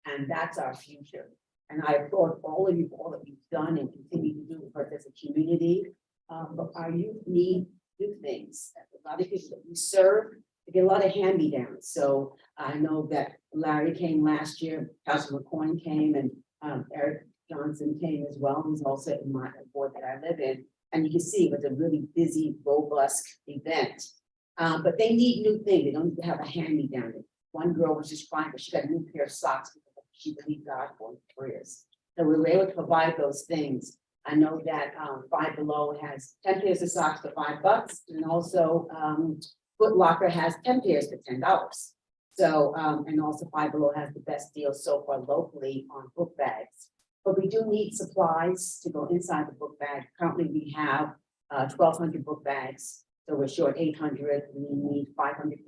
And that's our future. And I applaud all of you for all that you've done and continue to do for us as a community. But our youth need new things. A lot of people that we serve, they get a lot of hand-me-downs. So I know that Larry came last year, Councilor McCoy came, and Eric Johnson came as well. He's also in my board that I live in. And you can see it was a really busy, robust event. But they need new things. They don't need to have a hand-me-down. One girl was just crying, but she got a new pair of socks because she believed God for careers. So we were able to provide those things. I know that Five Below has 10 pairs of socks for $5, and also Foot Locker has 10 pairs for $10. So and also Five Below has the best deal so far locally on book bags. But we do need supplies to go inside the book bag. Currently, we have 1,200 book bags. So we're short 800, we need 500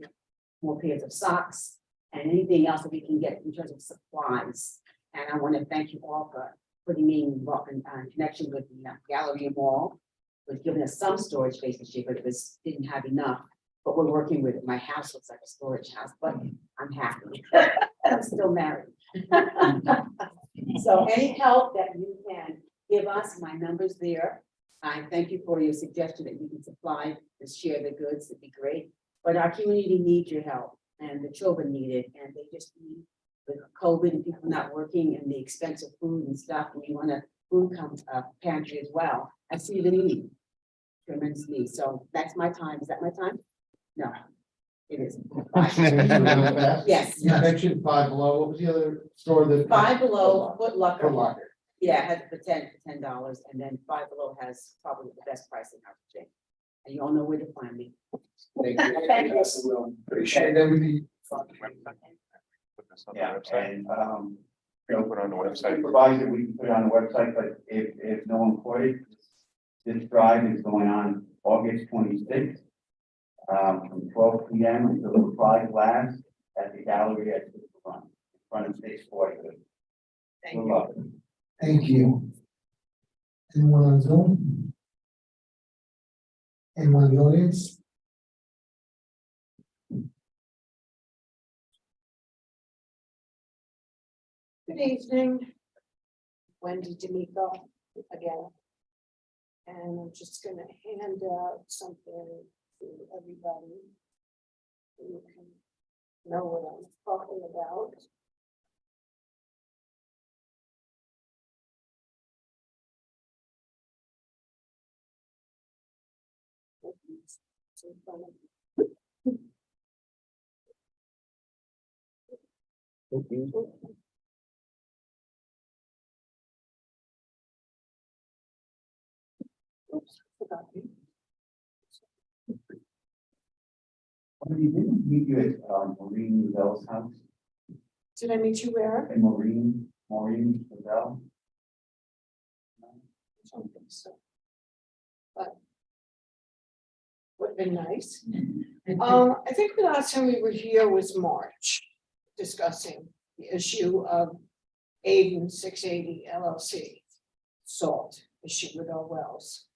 more pairs of socks and anything else that we can get in terms of supplies. And I want to thank you all for putting me in connection with the Gallery Mall. It was giving us some storage space this year, but it didn't have enough. But we're working with it. My house looks like a storage house, but I'm happy. I'm still married. So any help that you can give us, my number's there. I thank you for your suggestion that you can supply and share the goods. It'd be great. But our community needs your help, and the children need it, and they just need, with COVID and people not working and the expensive food and stuff, and we want a food pantry as well. I see the need, tremendous need. So that's my time. Is that my time? No, it isn't. Yes. You mentioned Five Below. What was the other store that? Five Below, Foot Foot Locker. Locker. Yeah, it has for $10, and then Five Below has probably the best price in our chain. And you all know where to find me. Thank you. Thank you. Yes, I will. Appreciate everything. Put this on the Yeah, website. and, We'll put it on the website. provide that we can put it on the website, but if no one caught it, this drive is going on August 26th. From 12 p.m. until the flag lasts at the gallery at the front of 640. Thank you. Thank you. Anyone on Zoom? Anyone in the audience? Good evening. Wendy D'Amico again. And I'm just gonna hand out something to everybody. So you can know what I'm talking about. It's in front of you. Oops, forgot you. You didn't meet you at Maureen Bell's house, Did I meet you where? and Maureen Bell. I don't think so. But would have been nice. I think the last time we were here was March, discussing the issue of Aiden 680 LLC salt issue with our wells.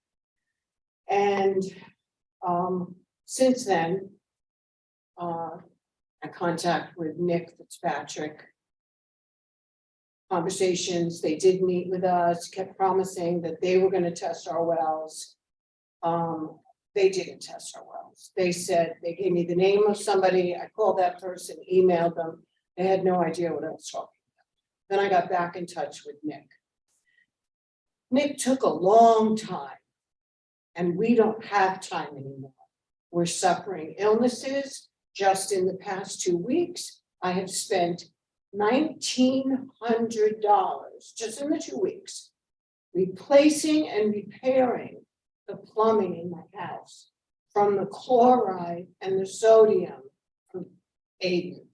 And since then, I contact with Nick Fitzpatrick. Conversations, they did meet with us, kept promising that they were gonna test our wells. They didn't test our wells. They said, they gave me the name of somebody, I called that person, emailed them, they had no idea what I was talking about. Then I got back in touch with Nick. Nick took a long time, and we don't have time anymore. We're suffering illnesses. Just in the past 2 weeks, I have spent $1,900 just in the 2 weeks, replacing and repairing the plumbing in my house from the chloride and the sodium from Aiden.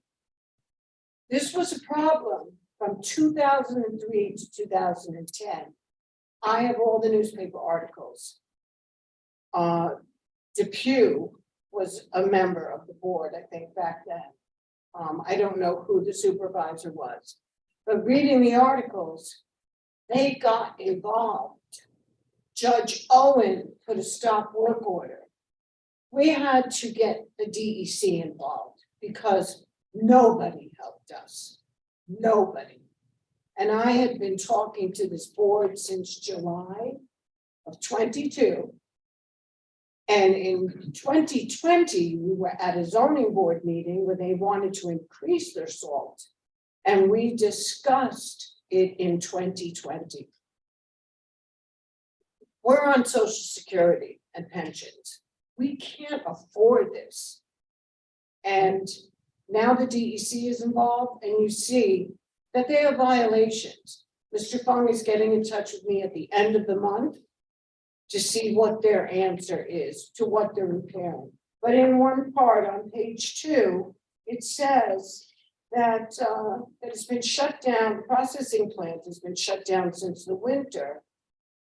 This was a problem from 2003 to 2010. I have all the newspaper articles. Depew was a member of the board, I think, back then. I don't know who the supervisor was, but reading the articles, they got involved. Judge Owen put a stop work order. We had to get the DEC involved because nobody helped us. Nobody. And I had been talking to this board since July of 22. And in 2020, we were at a zoning board meeting where they wanted to increase their salt. And we discussed it in 2020. We're on Social Security and pensions. We can't afford this. And now the DEC is involved, and you see that they have violations. Mr. Fung is getting in touch with me at the end of the month to see what their answer is to what they're repairing. But in one part on page 2, it says that it's been shut down, the processing plant has been shut down since the winter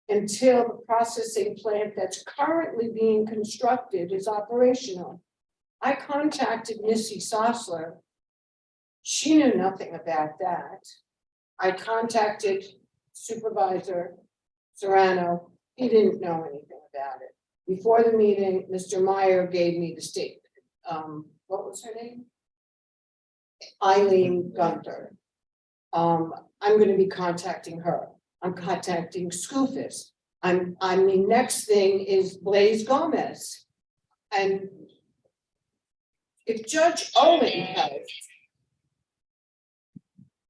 until the processing plant that's currently being constructed is operational. I contacted Missy Sosler. She knew nothing about that. I contacted Supervisor Serrano. He didn't know anything about it. Before the meeting, Mr. Meyer gave me the statement. What was her name? Eileen Gunter. I'm going to be contacting her. I'm contacting Scoofus. The next thing is Blaze Gomez. And if Judge Owen helped,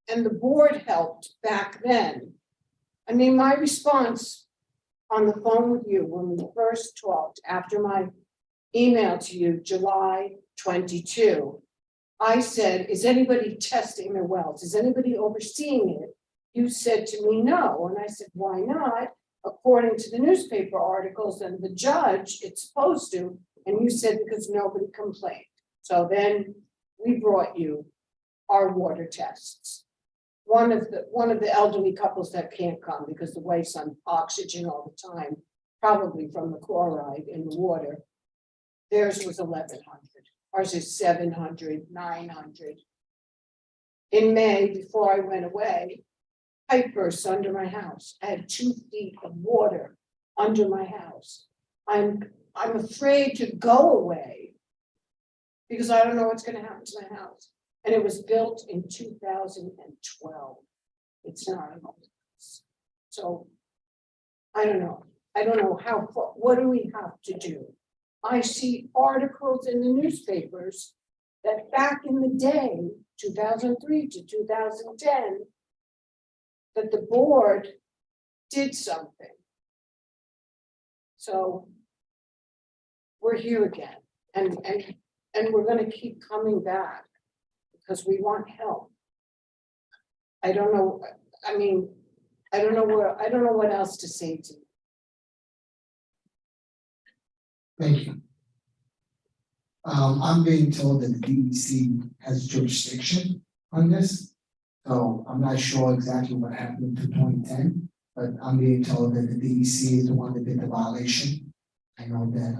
and the board helped back then, I mean, my response on the phone with you when we first talked after my email to you, July 22, I said, is anybody testing their wells? Is anybody overseeing it? You said to me, no. And I said, why not? According to the newspaper articles and the judge, it's supposed to. And you said, because nobody complained. So then we brought you our water tests. One of the elderly couples that can't come because the wife's on oxygen all the time, probably from the chloride in the water. Theirs was 1,100. Ours is 700, 900. In May, before I went away, pipe burst under my house. I had 2 feet of water under my house. I'm I'm afraid to go away. Because I don't know what's gonna happen to my house. And it was built in 2012. It's not an old house. So. I don't know. I don't know what do we have to do? I see articles in the newspapers that back in the day, 2003 to 2010, that the board did something. So we're here again, and we're gonna keep coming back because we want help. I don't know, I mean, I don't know what else to say to you. Thank you. I'm being told that the DEC has jurisdiction on this. So I'm not sure exactly what happened to 2010, but I'm being told that the DEC is the one that did the violation. I know that,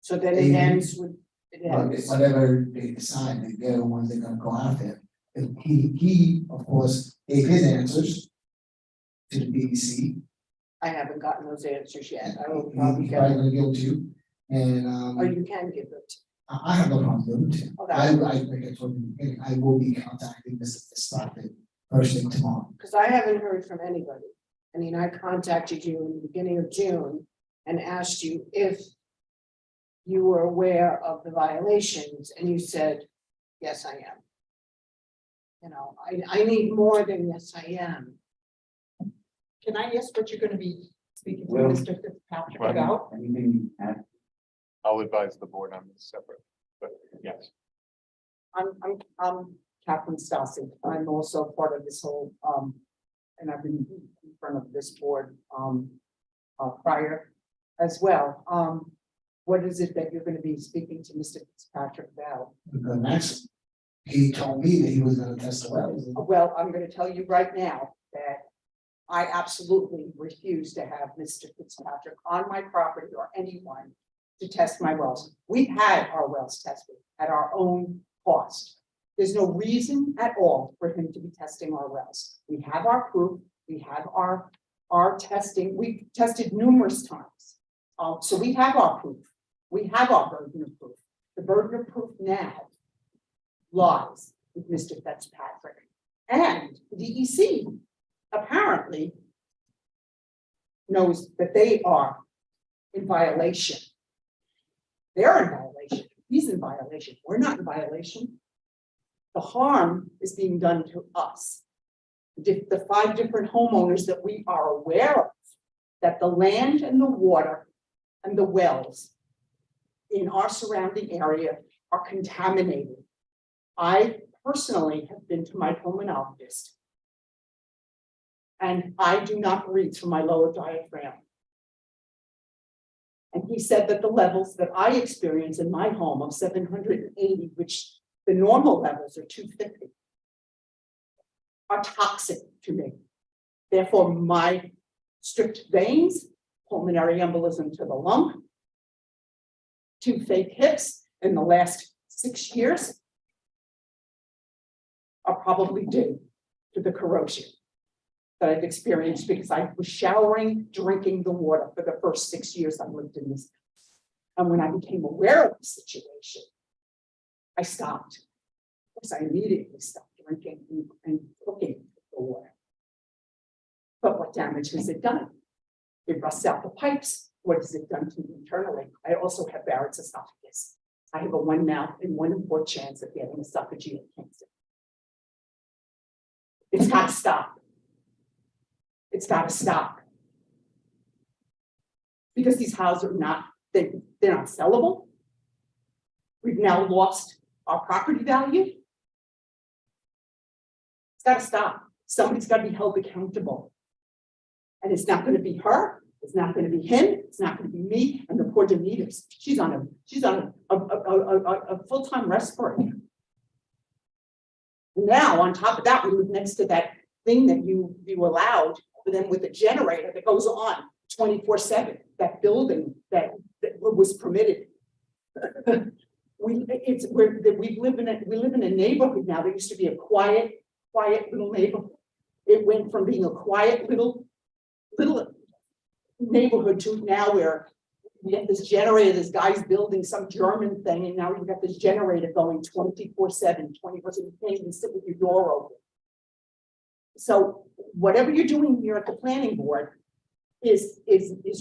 So then it ends with, it but ends. whatever they decide, they're the ones that are gonna go after him. And he, of course, gave his answers to the DEC. I haven't gotten those answers yet. I will He's probably probably get, gonna give it to you, and, or you can give it. I have no problem doing it. Okay. Like I told you in the beginning, I will be contacting Mr. Stockton first thing tomorrow. Because I haven't heard from anybody. I mean, I contacted you in the beginning of June and asked you if you were aware of the violations, and you said, yes, I am. You know, I need more than yes, I am. Can I ask what you're gonna be speaking to Well- Mr. Fitzpatrick Right. about? Anything you have? I'll advise the board on this separate, but yes. I'm Catherine Stassi. I'm also part of this whole, and I've been in front of this board, prior as well. What is it that you're gonna be speaking to Mr. Fitzpatrick about? Because next, he told me that he was gonna test the wells. Well, I'm gonna tell you right now that I absolutely refuse to have Mr. Fitzpatrick on my property or anyone to test my wells. We've had our wells tested at our own cost. There's no reason at all for him to be testing our wells. We have our proof, we have our testing, we tested numerous times. So we have our proof, we have our burden of proof. The burden of proof now lies with Mr. Fitzpatrick. And the DEC apparently knows that they are in violation. They're in violation, he's in violation, we're not in violation. The harm is being done to us. The 5 different homeowners that we are aware of, that the land and the water and the wells in our surrounding area are contaminated. I personally have been to my pulmonologist, and I do not breathe through my lower diaphragm. And he said that the levels that I experience in my home of 780, which the normal levels are 250, are toxic to me. Therefore, my strict veins, pulmonary embolism to the lung, 2 fake hips in the last 6 years are probably due to the corrosion that I've experienced because I was showering, drinking the water for the first 6 years I lived in this house. And when I became aware of the situation, I stopped. Because I immediately stopped drinking and cooking the water. But what damage has it done? It rusts out the pipes. What has it done to me internally? I also have Barrett's esophagus. I have a 1 mouth and 1 in 4 chance of getting esophageal cancer. It's got to stop. It's got to stop. Because these houses are not, they're not sellable. We've now lost our property value. It's got to stop. Somebody's got to be held accountable. And it's not going to be her. It's not going to be him. It's not going to be me. And the poor Demeters. She's on a full-time respirator. Now, on top of that, we live next to that thing that you allowed for them with a generator that goes on 24/7. That building that was permitted. We live in a neighborhood now that used to be a quiet little neighborhood. It went from being a quiet little neighborhood to now where we have this generator, this guy's building some German thing, and now we've got this generator going 24/7, 24/7, you can't even sit with your door open. So whatever you're doing here at the planning board is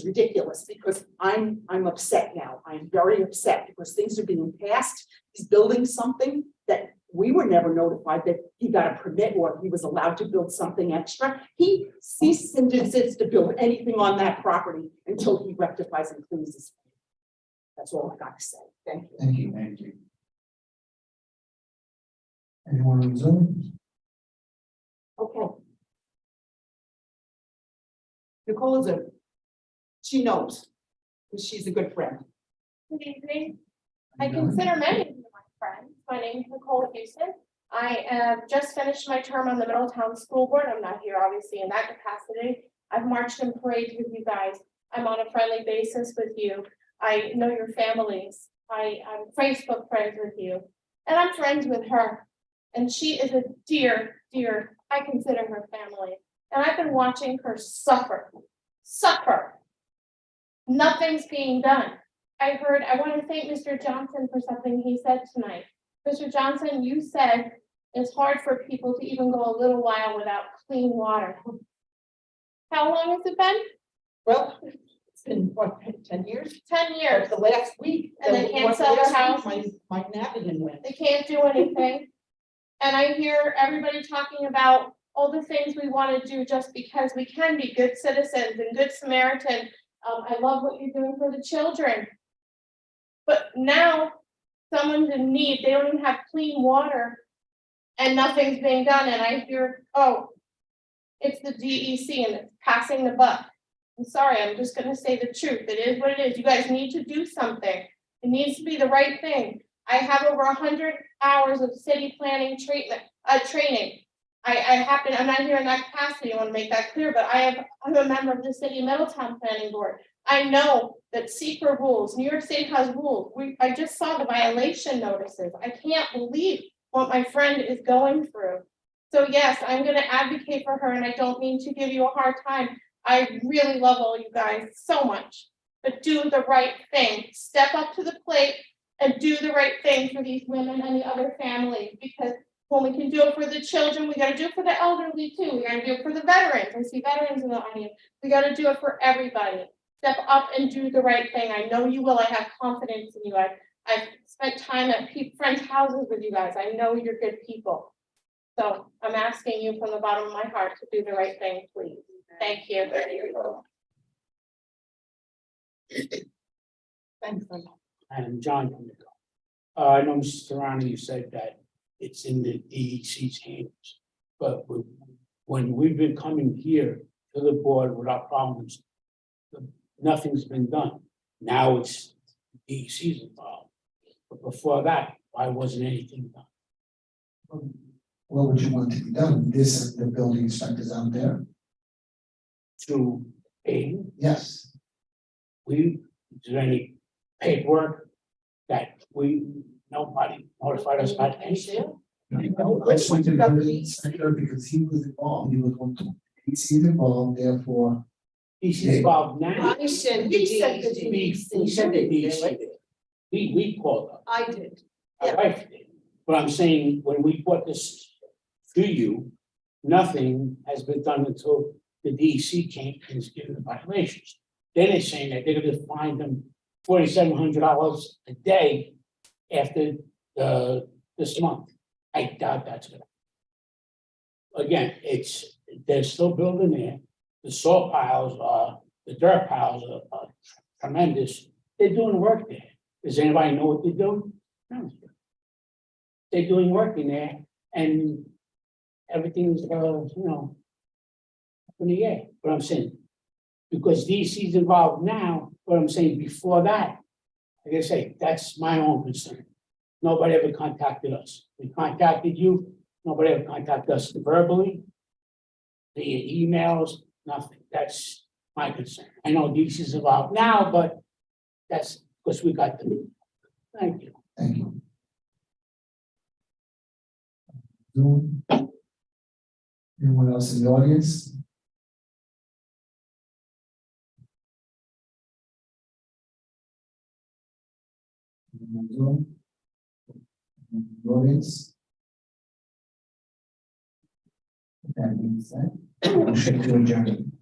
ridiculous, because I'm upset now. I'm very upset because things are being passed. He's building something that we were never notified that he got a permit or he was allowed to build something extra. He ceases and desists to build anything on that property until he rectifies and cleans his. That's all I got to say. Thank you. Thank you. Thank you. Anyone on Zoom? Okay. Nicole is she knows, because she's a good friend. Good evening. I consider many of you my friends. My name is Nicole Houston. I have just finished my term on the Middletown School Board. I'm not here obviously in that capacity. I've marched in parades with you guys. I'm on a friendly basis with you. I know your families. I'm Facebook friends with you. And I'm friends with her. And she is a dear, I consider her family. And I've been watching her suffer. Nothing's being done. I want to thank Mr. Johnson for something he said tonight. Mr. Johnson, you said it's hard for people to even go a little while without clean water. How long has it been? Well, it's been what, 10 years? 10 years. The last week. And they can't sell their house. Mike Navajan went. They can't do anything. And I hear everybody talking about all the things we want to do just because we can be good citizens and good Samaritan. I love what you're doing for the children. But now someone's in need, they don't even have clean water and nothing's being done. And I hear, oh, it's the DEC and it's passing the buck. I'm sorry, I'm just gonna say the truth. It is what it is. You guys need to do something. It needs to be the right thing. I have over 100 hours of city planning training. I'm not here in that capacity, I want to make that clear, but I'm a member of the City of Middletown Planning Board. I know that secret rules, New York State has rules. I just saw the violation notices. I can't believe what my friend is going through. So yes, I'm going to advocate for her, and I don't mean to give you a hard time. I really love all you guys so much, but do the right thing. Step up to the plate and do the right thing for these women and the other families, because when we can do it for the children, we got to do it for the elderly too. We got to do it for the veterans. I see veterans in the audience. We got to do it for everybody. Step up and do the right thing. I know you will. I have confidence in you. I've spent time at friends' houses with you guys. I know you're good people. So I'm asking you from the bottom of my heart to do the right thing, please. Thank you. Thanks. And John, I know Mr. Serrano, you said that it's in the DEC's hands. But when we've been coming here to the board with our problems, nothing's been done. Now it's DEC's involved. But before that, why wasn't anything done? What would you want to be done? This, the building inspectors out there? To aid, Yes. is there any paperwork that nobody notified us about anything? Let's wait to the building inspector because he was involved. He was one. He's involved, therefore. He's involved now. I sent the DEC. We sent the DEC. We called up. I did. My wife did. But I'm saying, when we brought this to you, nothing has been done until the DEC came and is given the violations. Then they're saying that they're gonna fine them $4,700 a day after this month. I doubt that's gonna. Again, they're still building there. The salt piles the dirt piles are tremendous. They're doing work there. Does anybody know what they're doing? No. They're doing work in there and everything's, up in the air. But I'm saying, because DC's involved now, but I'm saying before that, like I say, that's my own concern. Nobody ever contacted us. We contacted you, nobody ever contacted us verbally, via emails, nothing. That's my concern. I know DC's involved now, but that's because we got them. Thank you. Thank you. Zoom. Anyone else in the audience? Zoom. Audience. That being said, motion to adjourn.